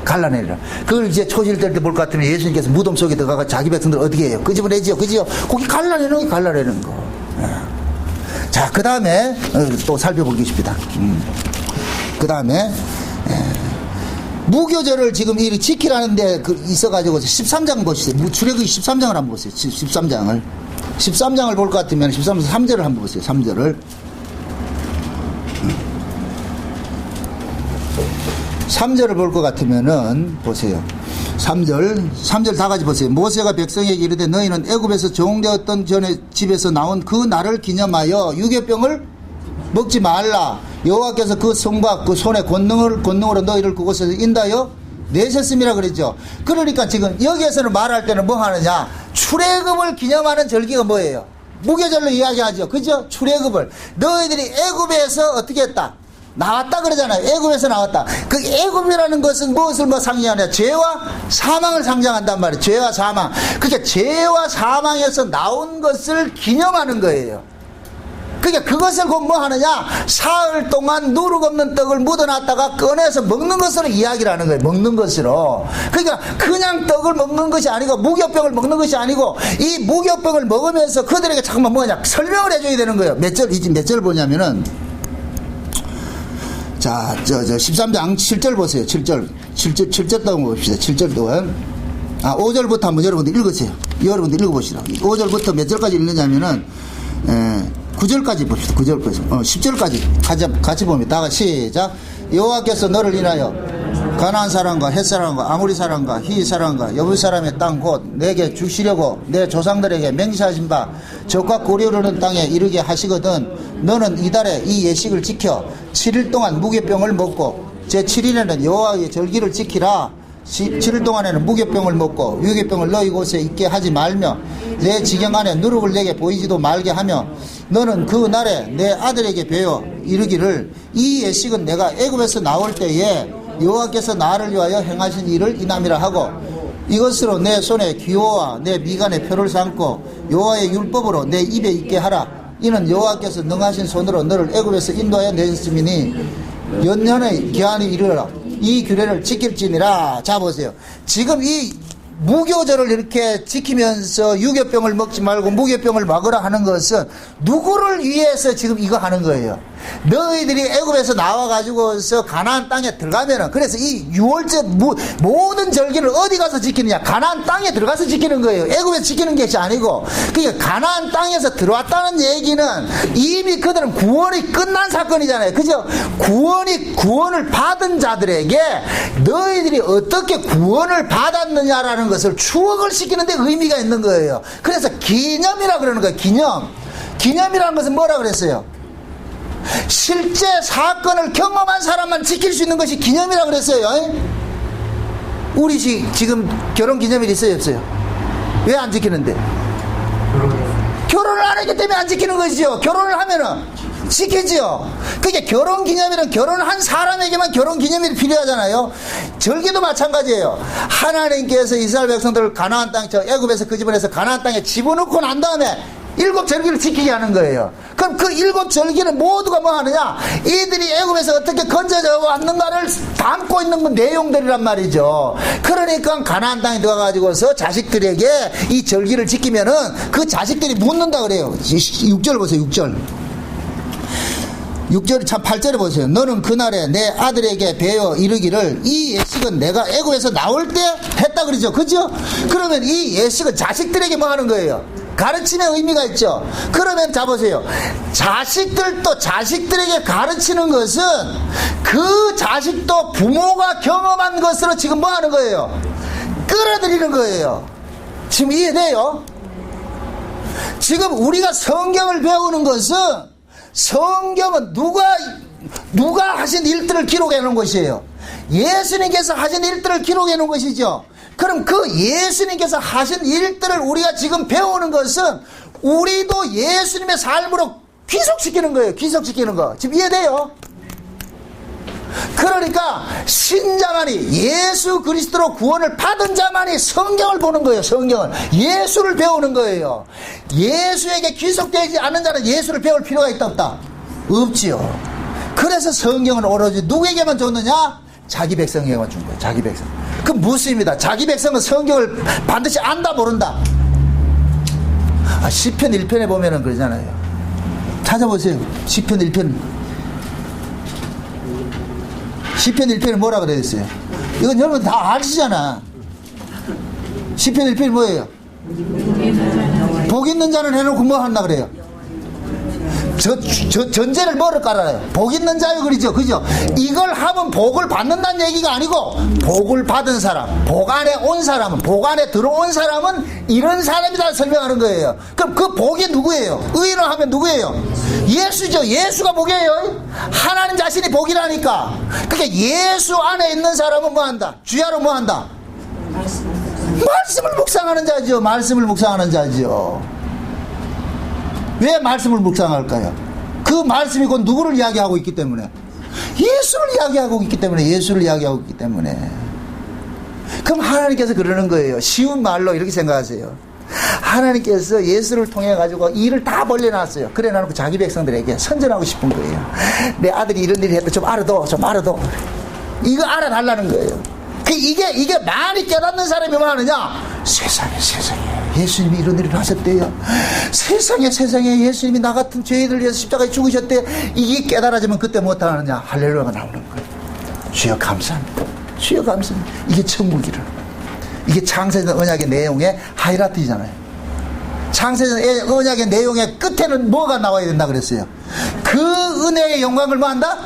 갈라내라. 그걸 이제 초실될 때 볼 것 같으면 예수님께서 무덤 속에 들어가서 자기 백성들 어떻게 해요? 끄집어내지요? 그지요? 거기 갈라내는 게 갈라내는 거. 자, 그 다음에 또 살펴보겠습니다. 그 다음에 무교절을 지금 이 지키라는데 있어가지고 13장 보시죠. 출애굽기 13장을 한번 보세요. 13장을 볼 것 같으면 13장 3절을 한번 보세요. 3절을. 3절을 볼 것 같으면은 보세요. 3절 다 같이 보세요. 모세가 백성에게 이르되 너희는 애굽에서 종되었던 전에 집에서 나온 그 날을 기념하여 유괴병을 먹지 말라. 여호와께서 그 손과 그 손의 권능으로 너희를 그곳에서 인도하여 내셨음이라 그랬죠. 그러니까 지금 여기에서는 말할 때는 뭐 하느냐? 출애굽을 기념하는 절기가 뭐예요? 무교절로 이야기하죠. 그죠? 출애굽을 너희들이 애굽에서 어떻게 했다? 나왔다 그러잖아요. 애굽에서 나왔다. 그 애굽이라는 것은 무엇을 상징하냐? 죄와 사망을 상징한단 말이에요. 죄와 사망. 그러니까 죄와 사망에서 나온 것을 기념하는 거예요. 그러니까 그것을 곧 뭐 하느냐? 사흘 동안 누룩 없는 떡을 묻어놨다가 꺼내서 먹는 것으로 이야기를 하는 거예요. 먹는 것으로. 그러니까 그냥 떡을 먹는 것이 아니고 무교병을 먹는 것이 아니고 이 무교병을 먹으면서 그들에게 잠깐만 뭐냐? 설명을 해줘야 되는 거예요. 몇 절 보냐면은 자, 13장 7절 보세요. 7절 동안 봅시다. 7절 동안. 5절부터 한번 여러분들 읽으세요. 여러분들 읽어보시라. 5절부터 몇 절까지 읽느냐면은, 9절까지 봅시다. 9절까지. 10절까지 같이 봅니다. 다 같이 시작. 여호와께서 너를 인하여 가나안 사람과 헷 사람과 아모리 사람과 히 사람과 여부 사람의 땅 곧 내게 주시려고 내 조상들에게 맹세하신 바 적과 고려르는 땅에 이르게 하시거든 너는 이달에 이 예식을 지켜 7일 동안 무교병을 먹고 제7일에는 여호와의 절기를 지키라. 7일 동안에는 무교병을 먹고 유교병을 너희 곳에 있게 하지 말며 내 지경 안에 누룩을 내게 보이지도 말게 하며 너는 그 날에 내 아들에게 배워 이르기를 이 예식은 내가 애굽에서 나올 때에 여호와께서 나를 위하여 행하신 일을 인함이라 하고 이것으로 내 손에 기호와 내 미간에 표를 삼고 여호와의 율법으로 내 입에 있게 하라. 이는 여호와께서 능하신 손으로 너를 애굽에서 인도하여 내셨음이니 연년의 기한이 이르러라. 이 규례를 지킬지니라. 자 보세요. 지금 이 무교절을 이렇게 지키면서 유교병을 먹지 말고 무교병을 먹으라 하는 것은 누구를 위해서 지금 이거 하는 거예요? 너희들이 애굽에서 나와가지고서 가나안 땅에 들어가면은 그래서 이 유월절 모든 절기를 어디 가서 지키느냐? 가나안 땅에 들어가서 지키는 거예요. 애굽에서 지키는 것이 아니고. 그러니까 가나안 땅에서 들어왔다는 얘기는 이미 그들은 구원이 끝난 사건이잖아요. 그죠? 구원을 받은 자들에게 너희들이 어떻게 구원을 받았느냐라는 것을 추억을 시키는데 의미가 있는 거예요. 그래서 기념이라 그러는 거예요. 기념이라는 것은 뭐라 그랬어요? 실제 사건을 경험한 사람만 지킬 수 있는 것이 기념이라 그랬어요. 우리 지금 결혼 기념일 있어요, 없어요? 왜 안 지키는데? 결혼을 안 했기 때문에 안 지키는 것이죠. 결혼을 하면은 지키지요. 그게 결혼 기념일은 결혼을 한 사람에게만 결혼 기념일이 필요하잖아요. 절기도 마찬가지예요. 하나님께서 이스라엘 백성들을 가나안 땅, 애굽에서 그 집안에서 가나안 땅에 집어넣고 난 다음에 7 절기를 지키게 하는 거예요. 그럼 그 7 절기는 모두가 뭐 하느냐? 이들이 애굽에서 어떻게 건져져 왔는가를 담고 있는 건 내용들이란 말이죠. 그러니까 가나안 땅에 들어가가지고서 자식들에게 이 절기를 지키면은 그 자식들이 묻는다 그래요. 6절 보세요. 6절 참 8절에 보세요. 너는 그날에 내 아들에게 배워 이르기를 이 예식은 내가 애굽에서 나올 때 했다 그러죠. 그죠? 그러면 이 예식은 자식들에게 뭐 하는 거예요? 가르침의 의미가 있죠. 그러면 자 보세요. 자식들도 자식들에게 가르치는 것은 그 자식도 부모가 경험한 것으로 지금 뭐 하는 거예요? 끌어들이는 거예요. 지금 이해돼요? 지금 우리가 성경을 배우는 것은 성경은 누가 하신 일들을 기록해 놓은 것이에요. 예수님께서 하신 일들을 기록해 놓은 것이죠. 그럼 그 예수님께서 하신 일들을 우리가 지금 배우는 것은 우리도 예수님의 삶으로 귀속시키는 거예요. 귀속시키는 거. 지금 이해돼요? 그러니까 신자만이, 예수 그리스도로 구원을 받은 자만이 성경을 보는 거예요. 성경을. 예수를 배우는 거예요. 예수에게 귀속되지 않는 자는 예수를 배울 필요가 있다 없다? 없지요. 그래서 성경은 오로지 누구에게만 줬느냐? 자기 백성에게만 준 거예요. 자기 백성. 그 무엇입니다. 자기 백성은 성경을 반드시 안다 모른다. 시편 1편에 보면은 그러잖아요. 찾아보세요. 시편 1편. 시편 1편이 뭐라 그랬어요? 이건 여러분 다 아시잖아. 시편 1편이 뭐예요? 복 있는 자는 해놓고 뭐 한다 그래요? 전제를 뭐를 깔아요? 복 있는 자요, 그러죠? 그죠? 이걸 하면 복을 받는다는 얘기가 아니고, 복을 받은 사람, 복 안에 온 사람은, 복 안에 들어온 사람은 이런 사람이다 설명하는 거예요. 그럼 그 복이 누구예요? 의인을 하면 누구예요? 예수죠. 예수가 복이에요. 하나님 자신이 복이라니까. 그러니까 예수 안에 있는 사람은 뭐 한다? 주야로 뭐 한다? 말씀을 묵상하는 자죠. 말씀을 묵상하는 자죠. 왜 말씀을 묵상할까요? 그 말씀이 곧 누구를 이야기하고 있기 때문에, 예수를 이야기하고 있기 때문에, 예수를 이야기하고 있기 때문에. 그럼 하나님께서 그러는 거예요. 쉬운 말로 이렇게 생각하세요. 하나님께서 예수를 통해 가지고 일을 다 벌려놨어요. 그래 놔놓고 자기 백성들에게 선전하고 싶은 거예요. 내 아들이 이런 일을 했다. 좀 알아둬, 좀 알아둬. 이거 알아달라는 거예요. 이게 많이 깨닫는 사람이 뭐 하느냐? 세상에 예수님이 이런 일을 하셨대요. 세상에 예수님이 나 같은 죄인을 위해서 십자가에 죽으셨대요. 이게 깨달아지면 그때 못하느냐? 할렐루야가 나오는 거예요. 주여 감사합니다. 주여 감사합니다. 이게 천국이라. 이게 창세전 언약의 내용의 하이라이트잖아요. 창세전 언약의 내용의 끝에는 뭐가 나와야 된다 그랬어요? 그 은혜의 영광을 뭐 한다?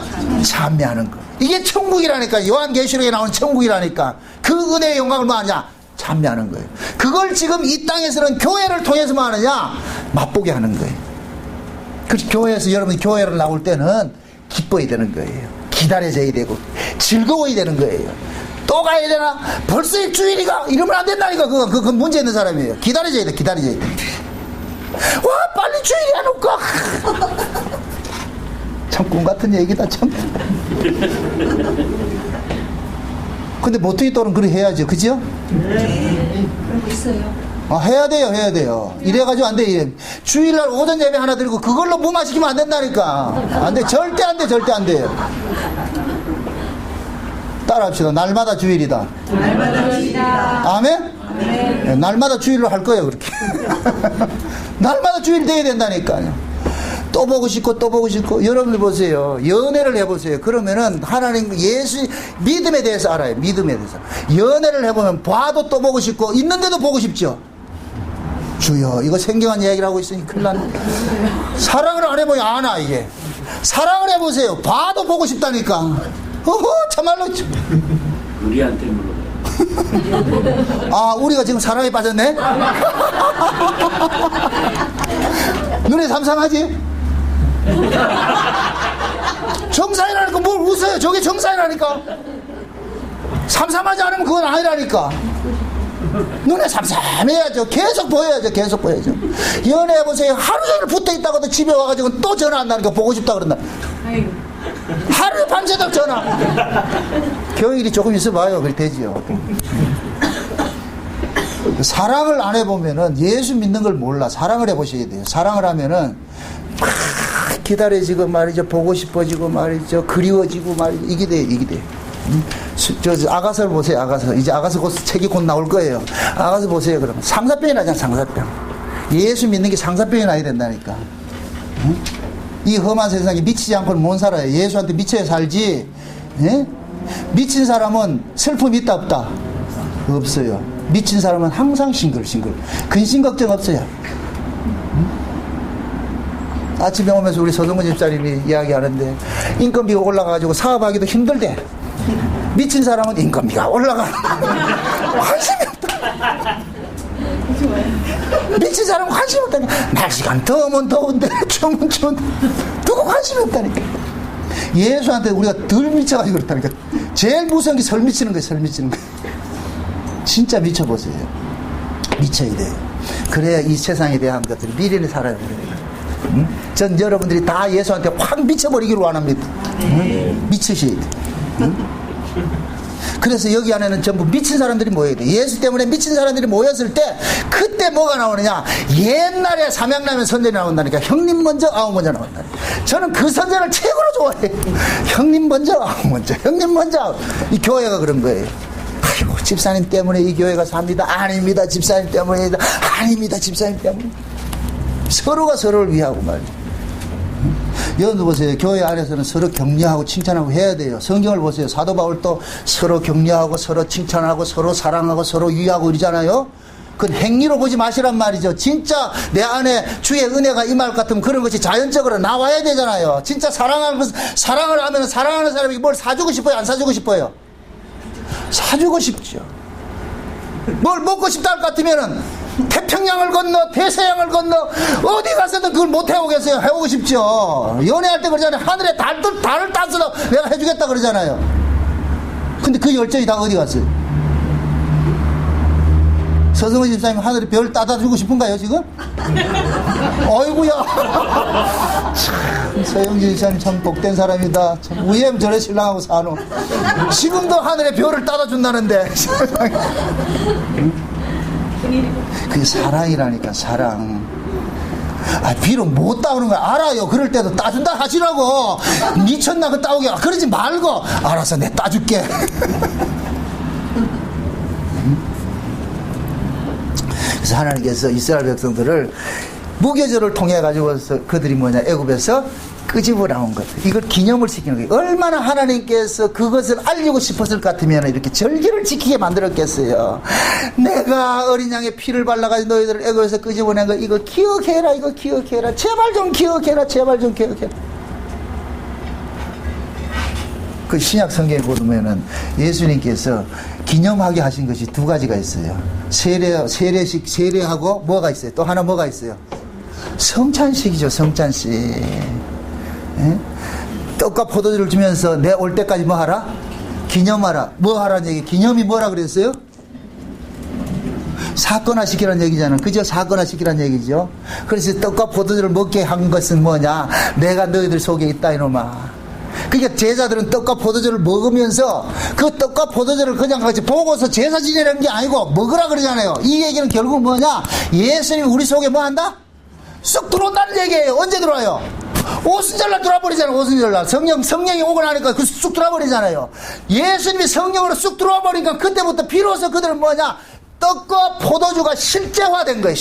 찬미하는 거. 이게 천국이라니까. 요한계시록에 나오는 천국이라니까. 그 은혜의 영광을 뭐 하냐? 찬미하는 거예요. 그걸 지금 이 땅에서는 교회를 통해서 뭐 하느냐? 맛보게 하는 거예요. 그래서 교회에서 여러분이 교회를 나올 때는 기뻐야 되는 거예요. 기다려져야 되고 즐거워야 되는 거예요. 또 가야 되나? 벌써 일주일이가? 이러면 안 된다니까. 그건 문제 있는 사람이에요. 기다려져야 돼. 와, 빨리 주일이 안 올까? 참 꿈같은 얘기다, 참. 근데 보통이 또는 그렇게 해야죠. 그죠? 네. 그러고 있어요. 해야 돼요. 이래가지고 안 돼. 이래. 주일날 오전 예배 하나 드리고 그걸로 무마시키면 안 된다니까. 안 돼. 절대 안 돼요. 따라합시다. 날마다 주일이다. 날마다 주일이다. 아멘? 네, 날마다 주일로 할 거예요, 그렇게. 날마다 주일 돼야 된다니까요. 또 보고 싶고. 여러분들 보세요. 연애를 해보세요. 그러면은 하나님, 예수, 믿음에 대해서 알아요. 믿음에 대해서. 연애를 해보면 봐도 또 보고 싶고, 있는데도 보고 싶죠. 주여, 이거 생경한 이야기를 하고 있으니 큰일 났네. 사랑을 안 해보면 아나, 이게. 사랑을 해보세요. 봐도 보고 싶다니까. 참말로. 우리한테 물어봐요. 우리가 지금 사랑에 빠졌네? 눈에 삼삼하지? 정상이라니까 뭘 웃어요. 저게 정상이라니까. 삼삼하지 않으면 그건 아니라니까. 눈에 삼삼해야죠. 계속 보여야죠. 연애해보세요. 하루 종일 붙어있다가도 집에 와가지고 또 전화 안 나니까 보고 싶다 그런다. 하루에 밤새도록 전화. 교육일이 조금 있어봐요. 그래 되지요. 사랑을 안 해보면은 예수 믿는 걸 몰라. 사랑을 해보셔야 돼요. 사랑을 하면은 막 기다려지고 말이죠. 보고 싶어지고 말이죠. 그리워지고 말이죠. 이게 돼요. 저 아가서를 보세요. 이제 아가서 책이 곧 나올 거예요. 아가서 보세요. 그러면 상사병이 나잖아. 상사병. 예수 믿는 게 상사병이 나야 된다니까. 응? 이 험한 세상에 미치지 않고는 못 살아요. 예수한테 미쳐야 살지. 예? 미친 사람은 슬픔이 있다 없다? 없어요. 미친 사람은 항상 싱글싱글. 근심 걱정 없어요. 아침에 오면서 우리 서동근 집사님이 이야기하는데 인건비가 올라가가지고 사업하기도 힘들대. 미친 사람은 인건비가 올라가. 관심이 없다. 미친 사람은 관심이 없다니까. 날씨가 더우면 더운데 추우면 추운데 누구 관심이 없다니까. 예수한테 우리가 덜 미쳐가지고 그렇다니까. 제일 무서운 게 설 미치는 거예요. 진짜 미쳐보세요. 미쳐야 돼요. 그래야 이 세상에 대한 것들이 미련히 살아야 돼요. 응? 전 여러분들이 다 예수한테 확 미쳐버리기를 원합니다. 응? 미치셔야 돼요. 응? 그래서 여기 안에는 전부 미친 사람들이 모여야 돼. 예수 때문에 미친 사람들이 모였을 때 그때 뭐가 나오느냐, 옛날에 삼양라면 선전이 나온다니까. 형님 먼저 아우 먼저 나온다니까. 저는 그 선전을 최고로 좋아해요. 형님 먼저 아우 먼저, 형님 먼저 아우. 이 교회가 그런 거예요. 아이고 집사님 때문에 이 교회가 삽니다. 아닙니다, 집사님 때문입니다. 아닙니다, 집사님 때문에. 서로가 서로를 위하고 말이에요. 여러분들 보세요. 교회 안에서는 서로 격려하고 칭찬하고 해야 돼요. 성경을 보세요. 사도 바울도 서로 격려하고 서로 칭찬하고 서로 사랑하고 서로 위하고 이러잖아요. 그건 행위로 보지 마시란 말이죠. 진짜 내 안에 주의 은혜가 임할 것 같으면 그런 것이 자연적으로 나와야 되잖아요. 진짜 사랑을 하면 사랑하는 사람이 뭘 사주고 싶어요? 안 사주고 싶어요? 사주고 싶죠. 뭘 먹고 싶다 할 것 같으면은 태평양을 건너 대서양을 건너 어디 가서든 그걸 못 해오겠어요. 해오고 싶죠. 연애할 때 그러잖아요. 하늘에 달을 따서도 내가 해주겠다 그러잖아요. 근데 그 열정이 다 어디 갔어요? 서성호 집사님 하늘에 별 따다주고 싶은가요 지금? 어이구야. 참 서영진 집사님 참 복된 사람이다. 참 우엠 저래 신랑하고 사노. 지금도 하늘에 별을 따다준다는데. 그게 사랑이라니까. 사랑. 비록 못 따오는 걸 알아요. 그럴 때도 따준다 하시라고. 미쳤나 그 따오게. 그러지 말고 알아서 내 따줄게. 그래서 하나님께서 이스라엘 백성들을 무교절을 통해 가지고서 그들이 뭐냐, 애굽에서 끄집어 나온 것, 이걸 기념을 시키는 거예요. 얼마나 하나님께서 그것을 알리고 싶었을 것 같으면 이렇게 절기를 지키게 만들었겠어요. 내가 어린 양의 피를 발라가지고 너희들을 애굽에서 끄집어낸 거 이거 기억해라. 이거 기억해라. 제발 좀 기억해라. 제발 좀 기억해라. 그 신약 성경에 보면은 예수님께서 기념하게 하신 것이 두 가지가 있어요. 세례하고 뭐가 있어요? 또 하나 뭐가 있어요? 성찬식이죠. 성찬식. 예? 떡과 포도주를 주면서 내 올 때까지 뭐 하라? 기념하라. 뭐 하라는 얘기? 기념이 뭐라 그랬어요? 사건화시키라는 얘기잖아. 그죠? 사건화시키라는 얘기죠. 그래서 떡과 포도주를 먹게 한 것은 뭐냐? 내가 너희들 속에 있다 이놈아. 그러니까 제자들은 떡과 포도주를 먹으면서 그 떡과 포도주를 그냥 같이 보고서 제사 지내는 게 아니고 먹으라 그러잖아요. 이 얘기는 결국 뭐냐? 예수님이 우리 속에 뭐 한다? 쑥 들어온다는 얘기예요. 언제 들어와요? 오순절날 들어와버리잖아요. 오순절날 성령이 오고 나니까 그 쑥 들어와버리잖아요. 예수님이 성령으로 쑥 들어와버리니까 그때부터 비로소 그들은 뭐냐? 떡과 포도주가 실제화된 거예요.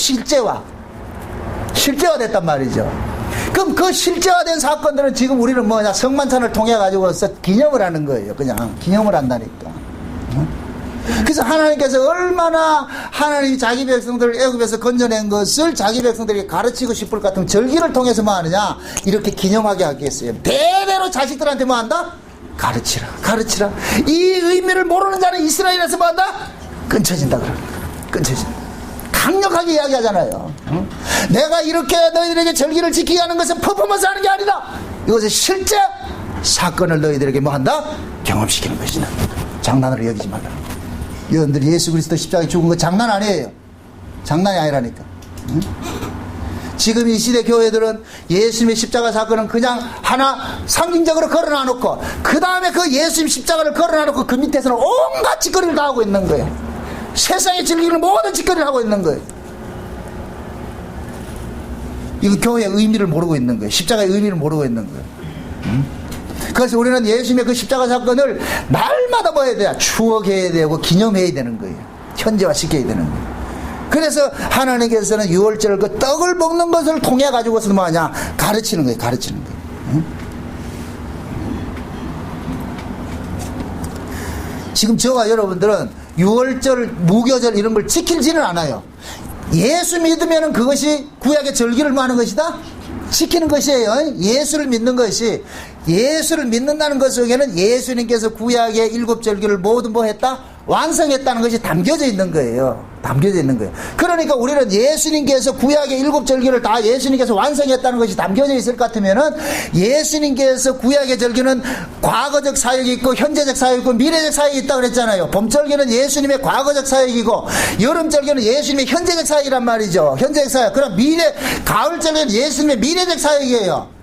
실제화됐단 말이죠. 그럼 그 실제화된 사건들은 지금 우리는 뭐냐, 성만찬을 통해 가지고서 기념을 하는 거예요. 그냥 기념을 한다니까. 그래서 하나님께서 얼마나 하나님이 자기 백성들을 애굽에서 건져낸 것을 자기 백성들에게 가르치고 싶을 것 같으면 절기를 통해서 뭐 하느냐, 이렇게 기념하게 하겠어요. 대대로 자식들한테 뭐 한다? 가르치라. 이 의미를 모르는 자는 이스라엘에서 뭐 한다? 끊쳐진다. 끊쳐진다. 강력하게 이야기하잖아요. 내가 이렇게 너희들에게 절기를 지키게 하는 것은 퍼포먼스 하는 게 아니다. 이것은 실제 사건을 너희들에게 뭐 한다? 경험시키는 것이다. 장난으로 여기지 말라. 여러분들이 예수 그리스도 십자가에 죽은 거 장난 아니에요. 장난이 아니라니까. 지금 이 시대 교회들은 예수님의 십자가 사건은 그냥 하나 상징적으로 걸어놔 놓고 그 다음에 그 예수님 십자가를 걸어놔 놓고 그 밑에서는 온갖 짓거리를 다 하고 있는 거예요. 세상의 즐기는 모든 짓거리를 하고 있는 거예요. 이거 교회의 의미를 모르고 있는 거예요. 십자가의 의미를 모르고 있는 거예요. 그래서 우리는 예수님의 그 십자가 사건을 날마다 뭐 해야 돼요? 추억해야 되고 기념해야 되는 거예요. 현재화시켜야 되는 거예요. 그래서 하나님께서는 유월절 그 떡을 먹는 것을 통해 가지고서 뭐하냐? 가르치는 거예요. 지금 저와 여러분들은 유월절, 무교절 이런 걸 지키지는 않아요. 예수 믿으면 그것이 구약의 절기를 뭐 하는 것이다? 지키는 것이에요. 예수를 믿는 것이, 예수를 믿는다는 것 속에는 예수님께서 구약의 7절기를 모두 뭐 했다? 완성했다는 것이 담겨져 있는 거예요. 담겨져 있는 거예요. 그러니까 우리는 예수님께서 구약의 7절기를 다 예수님께서 완성했다는 것이 담겨져 있을 것 같으면은 예수님께서 구약의 절기는 과거적 사역이 있고 현재적 사역이 있고 미래적 사역이 있다고 그랬잖아요. 봄절기는 예수님의 과거적 사역이고 여름절기는 예수님의 현재적 사역이란 말이죠. 현재적 사역. 그럼 가을절기는 예수님의 미래적 사역이에요.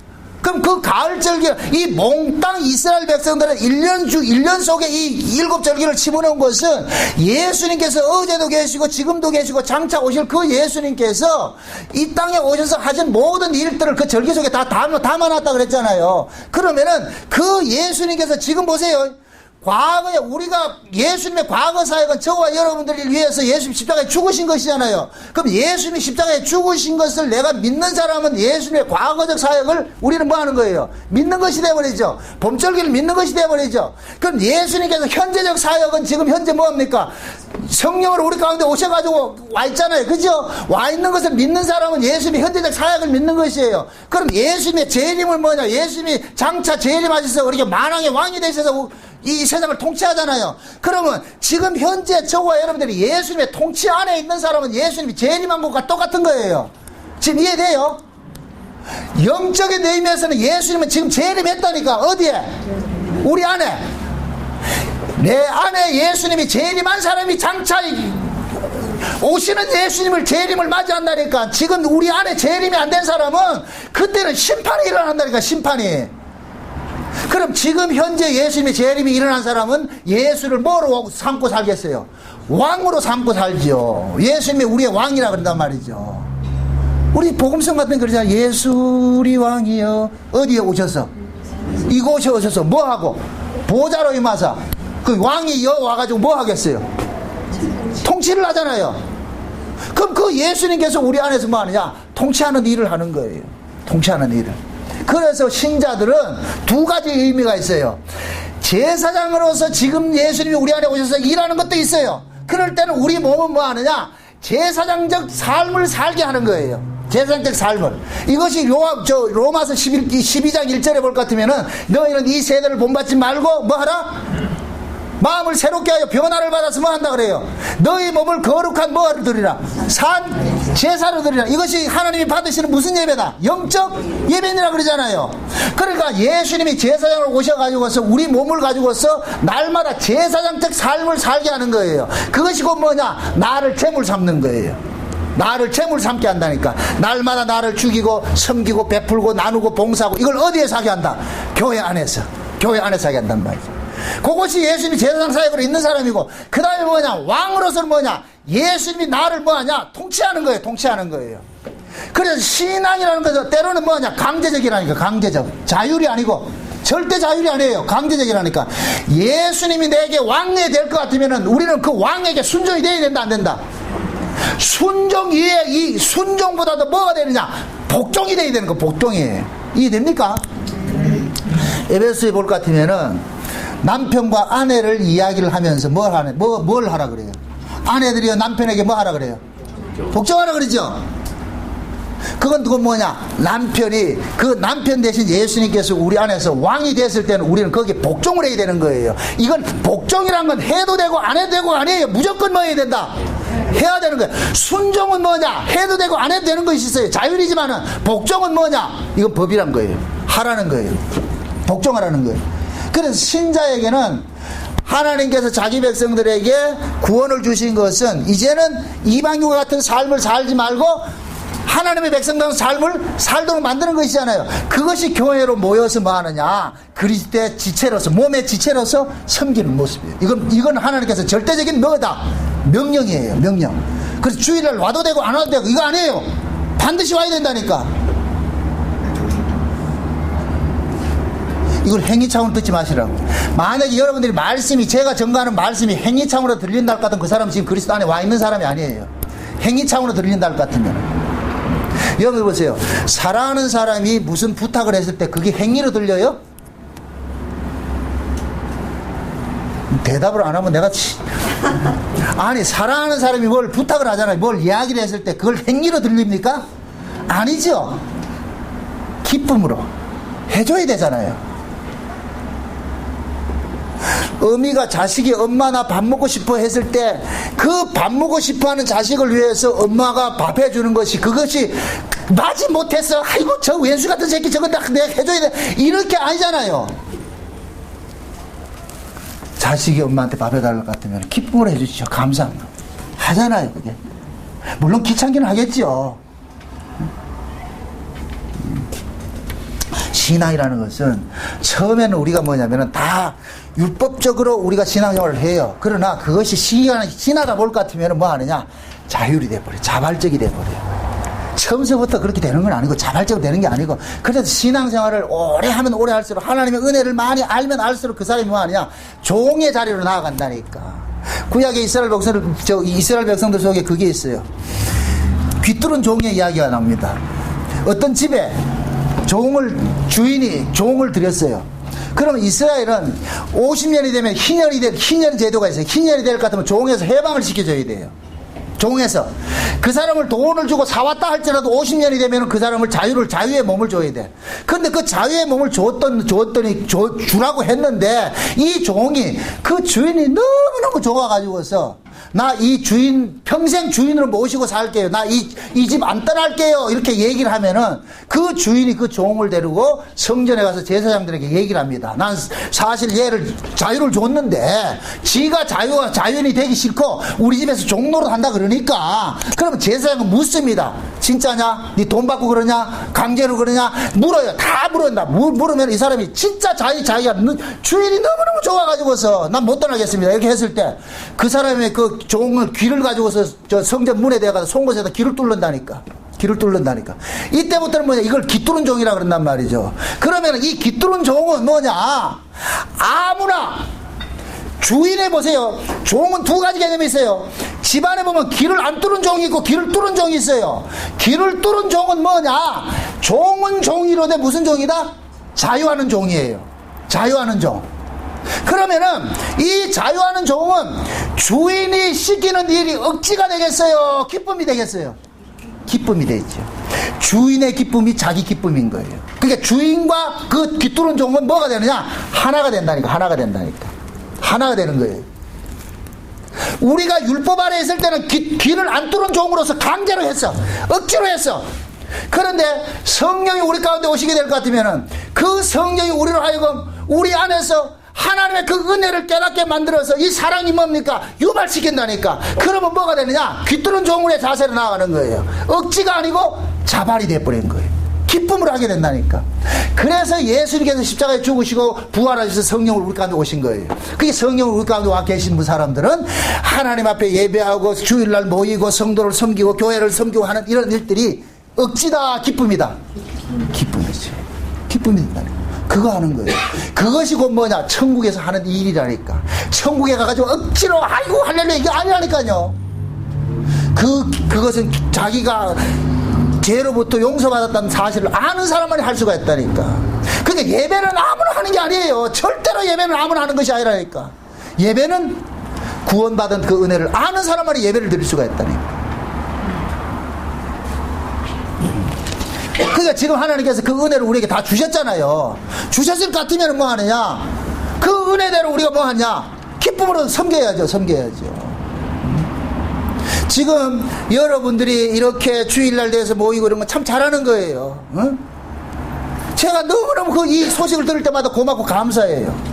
그럼 그 가을절기, 이 몽땅 이스라엘 백성들은 1년 속에 이 7절기를 집어넣은 것은 예수님께서 어제도 계시고 지금도 계시고 장차 오실 그 예수님께서 이 땅에 오셔서 하신 모든 일들을 그 절기 속에 다 담아놨다 그랬잖아요. 그러면은 그 예수님께서 지금 보세요. 과거에 우리가 예수님의 과거 사역은 저와 여러분들을 위해서 예수님 십자가에 죽으신 것이잖아요. 그럼 예수님이 십자가에 죽으신 것을 내가 믿는 사람은 예수님의 과거적 사역을 우리는 뭐 하는 거예요? 믿는 것이 되어버리죠. 봄절기를 믿는 것이 되어버리죠. 그럼 예수님께서 현재적 사역은 지금 현재 뭐합니까? 성령으로 우리 가운데 오셔가지고 와 있잖아요. 그죠? 와 있는 것을 믿는 사람은 예수님의 현재적 사역을 믿는 것이에요. 그럼 예수님의 재림은 뭐냐? 예수님이 장차 재림하셔서 우리가 만왕의 왕이 되셔서 이 세상을 통치하잖아요. 그러면 지금 현재 저와 여러분들이 예수님의 통치 안에 있는 사람은 예수님이 재림한 것과 똑같은 거예요. 지금 이해돼요? 영적인 의미에서는 예수님은 지금 재림했다니까. 어디에? 우리 안에. 내 안에 예수님이 재림한 사람이 장차 오시는 예수님을 재림을 맞이한다니까. 지금 우리 안에 재림이 안 된 사람은 그때는 심판이 일어난다니까. 심판이. 그럼 지금 현재 예수님의 재림이 일어난 사람은 예수를 뭐로 삼고 살겠어요? 왕으로 삼고 살죠. 예수님이 우리의 왕이라 그런단 말이죠. 우리 복음성 같은 거 그러잖아요. 예수 우리 왕이여. 어디에 오셔서? 이곳에 오셔서 뭐하고? 보좌로 임하사. 그 왕이 와가지고 뭐 하겠어요? 통치를 하잖아요. 그럼 그 예수님께서 우리 안에서 뭐 하느냐? 통치하는 일을 하는 거예요. 통치하는 일을. 그래서 신자들은 두 가지 의미가 있어요. 제사장으로서 지금 예수님이 우리 안에 오셔서 일하는 것도 있어요. 그럴 때는 우리 몸은 뭐 하느냐? 제사장적 삶을 살게 하는 거예요. 제사장적 삶을. 이것이 로마서 12장 1절에 볼 것 같으면은 너희는 이 세대를 본받지 말고 뭐 하라? 마음을 새롭게 하여 변화를 받아서 뭐 한다 그래요? 너희 몸을 거룩한 뭐를 드리라? 제사로 드리라. 이것이 하나님이 받으시는 무슨 예배다? 영적 예배니라 그러잖아요. 그러니까 예수님이 제사장으로 오셔가지고서 우리 몸을 가지고서 날마다 제사장적 삶을 살게 하는 거예요. 그것이 곧 뭐냐? 나를 제물 삼는 거예요. 나를 제물 삼게 한다니까. 날마다 나를 죽이고 섬기고 베풀고 나누고 봉사하고. 이걸 어디에서 하게 한다? 교회 안에서. 교회 안에서 하게 한단 말이죠. 그것이 예수님이 제사장 사역으로 있는 사람이고, 그 다음에 뭐냐? 왕으로서는 뭐냐? 예수님이 나를 뭐하냐? 통치하는 거예요. 통치하는 거예요. 그래서 신앙이라는 것은 때로는 뭐냐? 강제적이라니까. 강제적. 자율이 아니고 절대 자율이 아니에요. 강제적이라니까. 예수님이 내게 왕이 될 것 같으면은 우리는 그 왕에게 순종이 돼야 된다, 안 된다? 순종 위에 이 순종보다도 뭐가 되느냐? 복종이 돼야 되는 거. 복종이에요. 이해됩니까? 에베소에 볼 것 같으면은 남편과 아내를 이야기를 하면서 뭘 하라 그래요? 아내들이요 남편에게 뭐 하라 그래요? 복종하라 그러죠? 그건 뭐냐? 남편이 그 남편 대신 예수님께서 우리 안에서 왕이 됐을 때는 우리는 거기에 복종을 해야 되는 거예요. 이건 복종이란 건 해도 되고 안 해도 되고 아니에요. 무조건 뭐 해야 된다? 해야 되는 거예요. 순종은 뭐냐? 해도 되고 안 해도 되는 것이 있어요. 자율이지만은 복종은 뭐냐? 이건 법이란 거예요. 하라는 거예요. 복종하라는 거예요. 그래서 신자에게는 하나님께서 자기 백성들에게 구원을 주신 것은 이제는 이방인과 같은 삶을 살지 말고 하나님의 백성다운 삶을 살도록 만드는 것이잖아요. 그것이 교회로 모여서 뭐 하느냐? 그리스도의 지체로서, 몸의 지체로서 섬기는 모습이에요. 이건 하나님께서 절대적인 뭐다? 명령이에요. 명령. 그래서 주일날 와도 되고 안 와도 되고 이거 아니에요. 반드시 와야 된다니까. 이걸 행위차원으로 듣지 마시라고. 만약에 여러분들이 말씀이, 제가 전가하는 말씀이 행위차원으로 들린다 할 것 같으면 그 사람은 지금 그리스도 안에 와 있는 사람이 아니에요. 행위차원으로 들린다 할 것 같으면. 여러분 보세요. 사랑하는 사람이 무슨 부탁을 했을 때 그게 행위로 들려요? 대답을 안 하면 내가 아니, 사랑하는 사람이 뭘 부탁을 하잖아요. 뭘 이야기를 했을 때 그걸 행위로 들립니까? 아니죠. 기쁨으로 해줘야 되잖아요. 어미가 자식이 엄마 나 밥 먹고 싶어 했을 때 그 밥 먹고 싶어 하는 자식을 위해서 엄마가 밥 해주는 것이 그것이 마지 못했어. 아이고 저 왼수 같은 새끼 저거 내가 해줘야 돼. 이렇게 아니잖아요. 자식이 엄마한테 밥 해달라고 것 같으면 기쁨으로 해주시죠. 감사합니다. 하잖아요 그게. 물론 귀찮기는 하겠죠. 신앙이라는 것은 처음에는 우리가 뭐냐면은 다 율법적으로 우리가 신앙생활을 해요. 그러나 그것이 신하다 볼 것 같으면 뭐 하느냐? 자율이 돼버려요. 자발적이 돼버려요. 처음서부터 그렇게 되는 건 아니고 자발적으로 되는 게 아니고, 그래서 신앙생활을 오래 하면 오래 할수록 하나님의 은혜를 많이 알면 알수록 그 사람이 뭐 하느냐? 종의 자리로 나아간다니까. 구약의 이스라엘 백성들 속에 그게 있어요. 귀뚫은 종의 이야기가 나옵니다. 어떤 집에 주인이 종을 들였어요. 그러면 이스라엘은 50년이 되면 희년 제도가 있어요. 희년이 될 것 같으면 종에서 해방을 시켜줘야 돼요. 종에서 그 사람을 돈을 주고 사왔다 할지라도 50년이 되면 그 사람을 자유의 몸을 줘야 돼. 근데 그 자유의 몸을 주라고 했는데 이 종이 그 주인이 너무너무 좋아가지고서 나 이 주인 평생 주인으로 모시고 살게요. 나 이 집 안 떠날게요. 이렇게 얘기를 하면은 그 주인이 그 종을 데리고 성전에 가서 제사장들에게 얘기를 합니다. 난 사실 얘를 자유를 줬는데 지가 자유인이 되기 싫고 우리 집에서 종노릇 한다 그러니까, 그러면 제사장은 묻습니다. 진짜냐? 네 돈 받고 그러냐? 강제로 그러냐? 물어요. 다 물어요. 물으면 이 사람이 진짜 자기가 주인이 너무너무 좋아가지고서 난 못 떠나겠습니다. 이렇게 했을 때 그 사람의 그 종을 귀를 가지고서 저 성전 문에 대가서 송곳에다 귀를 뚫는다니까. 이때부터는 뭐냐? 이걸 귀뚫은 종이라 그런단 말이죠. 그러면 이 귀뚫은 종은 뭐냐? 아무나 주인에 보세요. 종은 두 가지 개념이 있어요. 집안에 보면 귀를 안 뚫은 종이 있고 귀를 뚫은 종이 있어요. 귀를 뚫은 종은 뭐냐? 종은 종이로되 무슨 종이다? 자유하는 종이에요. 자유하는 종. 그러면은 이 자유하는 종은 주인이 시키는 일이 억지가 되겠어요? 기쁨이 되겠어요? 기쁨이 되죠. 주인의 기쁨이 자기 기쁨인 거예요. 그러니까 주인과 그 귀뚫은 종은 뭐가 되느냐? 하나가 된다니까. 하나가 되는 거예요. 우리가 율법 아래 있을 때는 귀를 안 뚫은 종으로서 강제로 했어. 억지로 했어. 그런데 성령이 우리 가운데 오시게 될 것 같으면은 그 성령이 우리로 하여금 우리 안에서 하나님의 그 은혜를 깨닫게 만들어서 이 사랑이 뭡니까? 유발시킨다니까. 그러면 뭐가 되느냐? 귀뚫은 종의 자세로 나아가는 거예요. 억지가 아니고 자발이 돼버린 거예요. 기쁨으로 하게 된다니까. 그래서 예수님께서 십자가에 죽으시고 부활하셔서 성령을 우리 가운데 오신 거예요. 그게 성령을 우리 가운데 와 계신 사람들은 하나님 앞에 예배하고 주일날 모이고 성도를 섬기고 교회를 섬기고 하는 이런 일들이 억지다 기쁨이다. 기쁨이지. 기쁨이 된다니까. 그거 하는 거예요. 그것이 곧 뭐냐? 천국에서 하는 일이라니까. 천국에 가가지고 억지로 아이고 할렐루야 이게 아니라니까요. 그것은 자기가 죄로부터 용서받았다는 사실을 아는 사람만이 할 수가 있다니까. 그러니까 예배는 아무나 하는 게 아니에요. 절대로 예배는 아무나 하는 것이 아니라니까. 예배는 구원받은 그 은혜를 아는 사람만이 예배를 드릴 수가 있다니까. 그러니까 지금 하나님께서 그 은혜를 우리에게 다 주셨잖아요. 주셨을 것 같으면 뭐 하느냐? 그 은혜대로 우리가 뭐 하냐? 기쁨으로 섬겨야죠. 지금 여러분들이 이렇게 주일날 돼서 모이고 이런 건 참 잘하는 거예요. 응? 제가 너무너무 이 소식을 들을 때마다 고맙고 감사해요.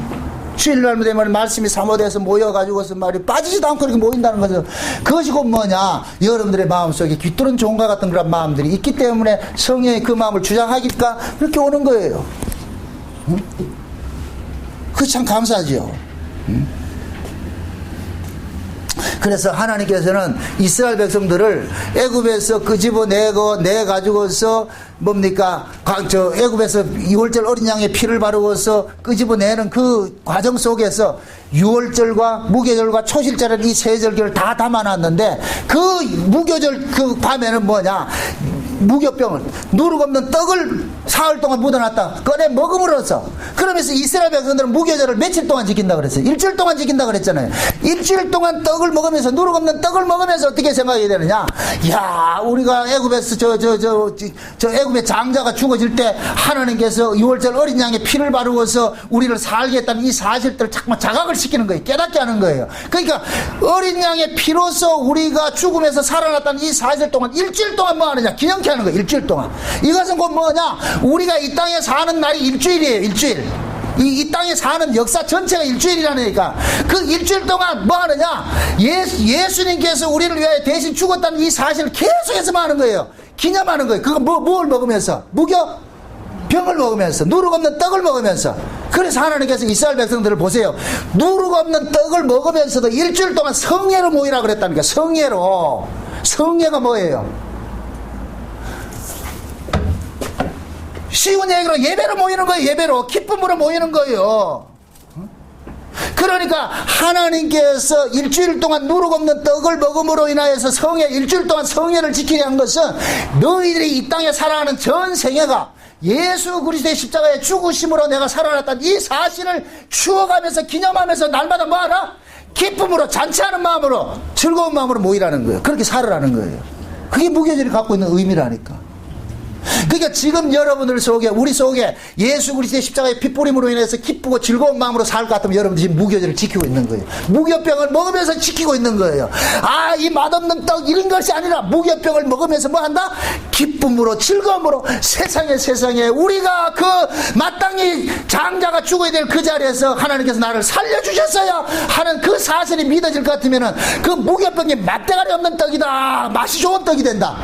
주일날 되면 말씀이 사모돼서 모여가지고서 말이 빠지지도 않고 이렇게 모인다는 것은 그것이 곧 뭐냐? 여러분들의 마음속에 귀뚫은 종과 같은 그런 마음들이 있기 때문에 성령이 그 마음을 주장하니까 이렇게 오는 거예요. 응? 그거 참 감사하죠. 응? 그래서 하나님께서는 이스라엘 백성들을 애굽에서 끄집어내가지고서 뭡니까? 애굽에서 6월절 어린 양의 피를 바르고서 끄집어내는 그 과정 속에서 6월절과 무교절과 초실절은 이 세 절기를 다 담아놨는데 그 무교절 그 밤에는 뭐냐? 무교병을 누룩 없는 떡을 사흘 동안 묻어놨다 꺼내 먹음으로써, 그러면서 이스라엘 백성들은 무교절을 며칠 동안 지킨다 그랬어요? 일주일 동안 지킨다 그랬잖아요. 일주일 동안 떡을 먹으면서, 누룩 없는 떡을 먹으면서 어떻게 생각해야 되느냐? 야, 우리가 애굽에서 저 애굽의 장자가 죽어질 때 하나님께서 6월절 어린 양의 피를 바르고서 우리를 살게 했다는 이 사실들을 자꾸 자각을 시키는 거예요. 깨닫게 하는 거예요. 그러니까 어린 양의 피로서 우리가 죽음에서 살아났다는 이 사실 동안 일주일 동안 뭐 하느냐? 기념케 하는 거예요. 일주일 동안. 이것은 곧 뭐냐? 우리가 이 땅에 사는 날이 일주일이에요. 일주일. 이 땅에 사는 역사 전체가 일주일이라니까. 그 일주일 동안 뭐 하느냐? 예수님께서 우리를 위하여 대신 죽었다는 이 사실을 계속해서 뭐 하는 거예요? 기념하는 거예요. 그거 뭘 먹으면서? 병을 먹으면서, 누룩 없는 떡을 먹으면서. 그래서 하나님께서 이스라엘 백성들을 보세요. 누룩 없는 떡을 먹으면서도 일주일 동안 성회로 모이라 그랬다니까. 성회로. 성회가 뭐예요? 쉬운 얘기로 예배로 모이는 거예요. 예배로. 기쁨으로 모이는 거예요. 그러니까 하나님께서 일주일 동안 누룩 없는 떡을 먹음으로 인하여서 일주일 동안 성회를 지키게 한 것은 너희들이 이 땅에 살아가는 전 생애가 예수 그리스도의 십자가의 죽으심으로 내가 살아났다는 이 사실을 추억하면서 기념하면서 날마다 뭐하라? 기쁨으로, 잔치하는 마음으로, 즐거운 마음으로 모이라는 거예요. 그렇게 살으라는 거예요. 그게 무교절이 갖고 있는 의미라니까. 그러니까 지금 여러분들 속에, 우리 속에 예수 그리스도의 십자가의 핏부림으로 인해서 기쁘고 즐거운 마음으로 살 것 같으면 여러분들이 지금 무교절을 지키고 있는 거예요. 무교병을 먹으면서 지키고 있는 거예요. 아, 이 맛없는 떡 이런 것이 아니라 무교병을 먹으면서 뭐 한다? 기쁨으로, 즐거움으로 세상에 우리가 그 마땅히 장자가 죽어야 될 그 자리에서 하나님께서 나를 살려주셨어야 하는 그 사실이 믿어질 것 같으면은 그 무교병이 맛대가리 없는 떡이다, 맛이 좋은 떡이 된다.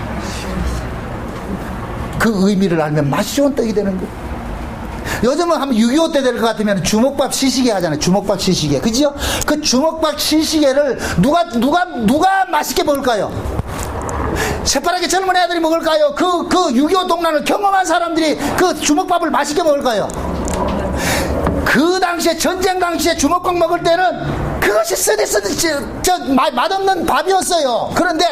그 의미를 알면 맛이 좋은 떡이 되는 거예요. 요즘은 한번 6.25 때 될 것 같으면 주먹밥 시시게 하잖아요. 주먹밥 시시게. 그죠? 그 주먹밥 시시게를 누가 맛있게 먹을까요? 새파랗게 젊은 애들이 먹을까요? 그 6.25 동란을 경험한 사람들이 그 주먹밥을 맛있게 먹을까요? 그 당시에, 전쟁 당시에 주먹밥 먹을 때는 그것이 맛없는 밥이었어요. 그런데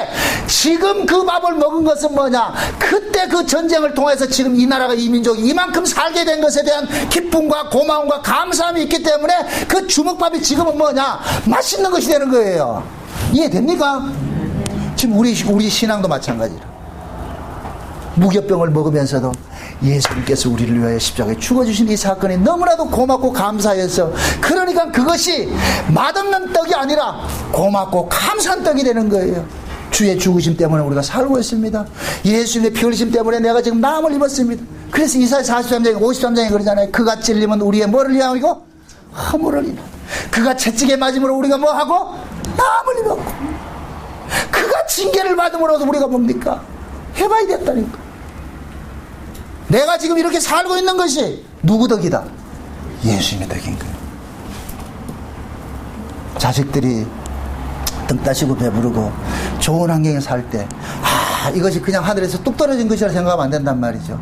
지금 그 밥을 먹은 것은 뭐냐? 그때 그 전쟁을 통해서 지금 이 나라가, 이 민족이 이만큼 살게 된 것에 대한 기쁨과 고마움과 감사함이 있기 때문에 그 주먹밥이 지금은 뭐냐? 맛있는 것이 되는 거예요. 이해됩니까? 지금 우리 신앙도 마찬가지라. 무교병을 먹으면서도 예수님께서 우리를 위하여 십자가에 죽어주신 이 사건이 너무나도 고맙고 감사해서, 그러니까 그것이 맛없는 떡이 아니라 고맙고 감사한 떡이 되는 거예요. 주의 죽으심 때문에 우리가 살고 있습니다. 예수님의 피 흘리심 때문에 내가 지금 나음을 입었습니다. 그래서 이사야 43장 53장에 그러잖아요. 그가 찔림은 우리의 뭐를 위하고? 허물을 입어. 그가 채찍에 맞음으로 우리가 뭐하고? 나음을 입었고, 그가 징계를 받음으로써 우리가 뭡니까? 해봐야 됐다니까. 내가 지금 이렇게 살고 있는 것이 누구 덕이다? 예수님의 덕인 거예요. 자식들이 등 따시고 배부르고 좋은 환경에 살 때, 이것이 그냥 하늘에서 뚝 떨어진 것이라 생각하면 안 된단 말이죠.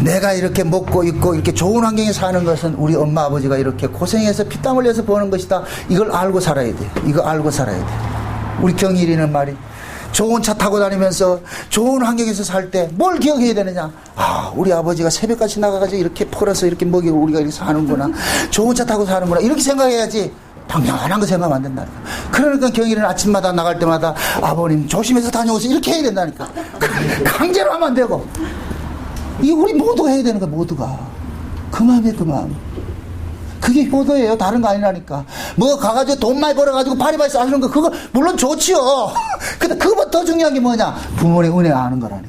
내가 이렇게 먹고 있고 이렇게 좋은 환경에 사는 것은 우리 엄마 아버지가 이렇게 고생해서 피땀 흘려서 버는 것이다. 이걸 알고 살아야 돼요. 이거 알고 살아야 돼요. 우리 경일이는 말이, 좋은 차 타고 다니면서 좋은 환경에서 살 때 뭘 기억해야 되느냐? 우리 아버지가 새벽같이 나가가지고 이렇게 벌어서 이렇게 먹이고 우리가 이렇게 사는구나. 좋은 차 타고 사는구나. 이렇게 생각해야지 당연한 거 생각하면 안 된다니까. 그러니까 경일이는 아침마다 나갈 때마다 아버님 조심해서 다녀오세요. 이렇게 해야 된다니까. 강제로 하면 안 되고. 이게 우리 모두가 해야 되는 거야, 모두가. 그 마음이에요, 그 마음. 그게 효도예요. 다른 거 아니라니까. 뭐 가가지고 돈 많이 벌어가지고 파리바리 싸주는 거, 그거 물론 좋지요. 근데 그거보다 더 중요한 게 뭐냐? 부모님 은혜 아는 거라니까.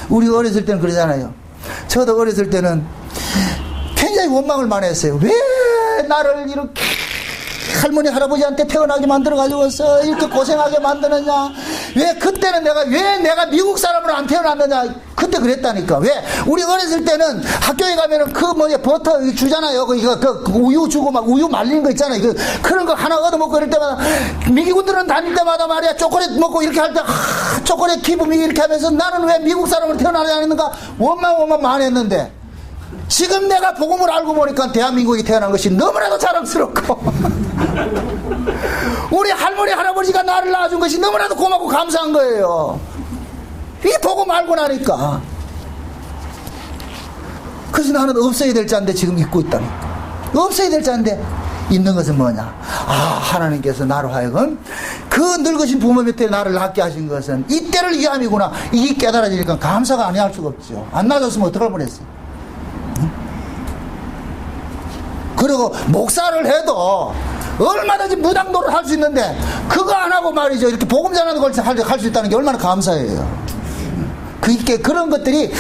우리 어렸을 때는 그러잖아요. 저도 어렸을 때는 굉장히 원망을 많이 했어요. 왜 나를 이렇게 할머니 할아버지한테 태어나게 만들어가지고서 이렇게 고생하게 만드느냐? 왜 내가 미국 사람으로 안 태어났느냐? 그때 그랬다니까. 왜? 우리 어렸을 때는 학교에 가면은 버터 주잖아요. 그 우유 주고 막 우유 말리는 거 있잖아요. 그런 거 하나 얻어먹고 이럴 때마다, 미국분들은 다닐 때마다 말이야, 초콜릿 먹고 이렇게 할 때, 초콜릿 기분 이렇게 하면서 나는 왜 미국 사람으로 태어나지 않았는가? 원망 많이 했는데, 지금 내가 복음을 알고 보니까 대한민국이 태어난 것이 너무나도 자랑스럽고 우리 할머니 할아버지가 나를 낳아준 것이 너무나도 고맙고 감사한 거예요. 이 복음 알고 나니까. 그래서 나는 없어야 될 자인데 지금 잊고 있다니까. 없어야 될 자인데 있는 것은 뭐냐? 하나님께서 나로 하여금 그 늙으신 부모 밑에 나를 낳게 하신 것은 이때를 위함이구나. 이게 깨달아지니까 감사가 아니할 수가 없죠. 안 낳아줬으면 어떡할 뻔했어요. 그리고 목사를 해도 얼마든지 무당도를 할 수 있는데 그거 안 하고 말이죠. 이렇게 복음 전하는 걸 할 수 있다는 게 얼마나 감사해요. 그런 것들이 다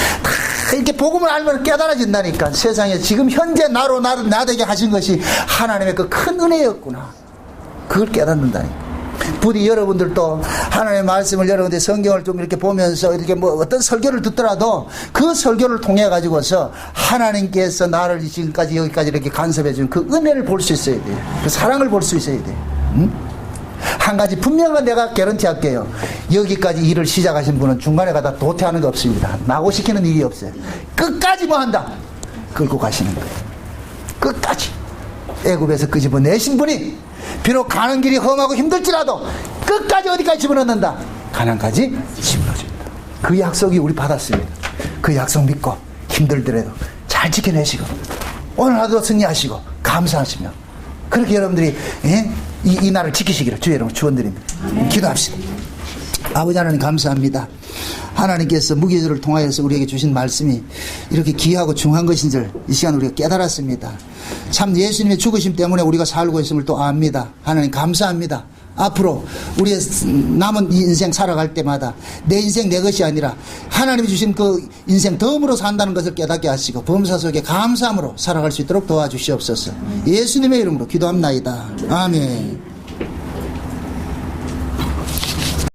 이렇게 복음을 알면 깨달아진다니까. 세상에 지금 현재 나로 나를 나되게 하신 것이 하나님의 그 큰 은혜였구나. 그걸 깨닫는다니까. 부디 여러분들도 하나님의 말씀을 여러분들 성경을 좀 이렇게 보면서 이렇게 뭐 어떤 설교를 듣더라도 그 설교를 통해 가지고서 하나님께서 나를 지금까지 여기까지 이렇게 간섭해 준 그 은혜를 볼 수 있어야 돼요. 그 사랑을 볼 수 있어야 돼요. 응? 한 가지 분명한 내가 개런티 할게요. 여기까지 일을 시작하신 분은 중간에 가다 도태하는 거 없습니다. 낙오시키는 일이 없어요. 끝까지 뭐 한다? 끌고 가시는 거예요. 끝까지. 애굽에서 끄집어내신 분이 비록 가는 길이 험하고 힘들지라도 끝까지 어디까지 집어넣는다? 가나안까지 집어넣어준다. 그 약속이 우리 받았습니다. 그 약속 믿고 힘들더라도 잘 지켜내시고 오늘 하루도 승리하시고 감사하시며 그렇게 여러분들이 이 날을 지키시기를 주의 이름으로 축원드립니다. 기도합시다. 아버지 하나님 감사합니다. 하나님께서 무기들을 통하여서 우리에게 주신 말씀이 이렇게 귀하고 중요한 것인 줄 이 시간 우리가 깨달았습니다. 참 예수님의 죽으심 때문에 우리가 살고 있음을 또 압니다. 하나님 감사합니다. 앞으로 우리의 남은 인생 살아갈 때마다 내 인생 내 것이 아니라 하나님이 주신 그 인생 덤으로 산다는 것을 깨닫게 하시고 범사 속에 감사함으로 살아갈 수 있도록 도와주시옵소서. 예수님의 이름으로 기도합나이다. 아멘.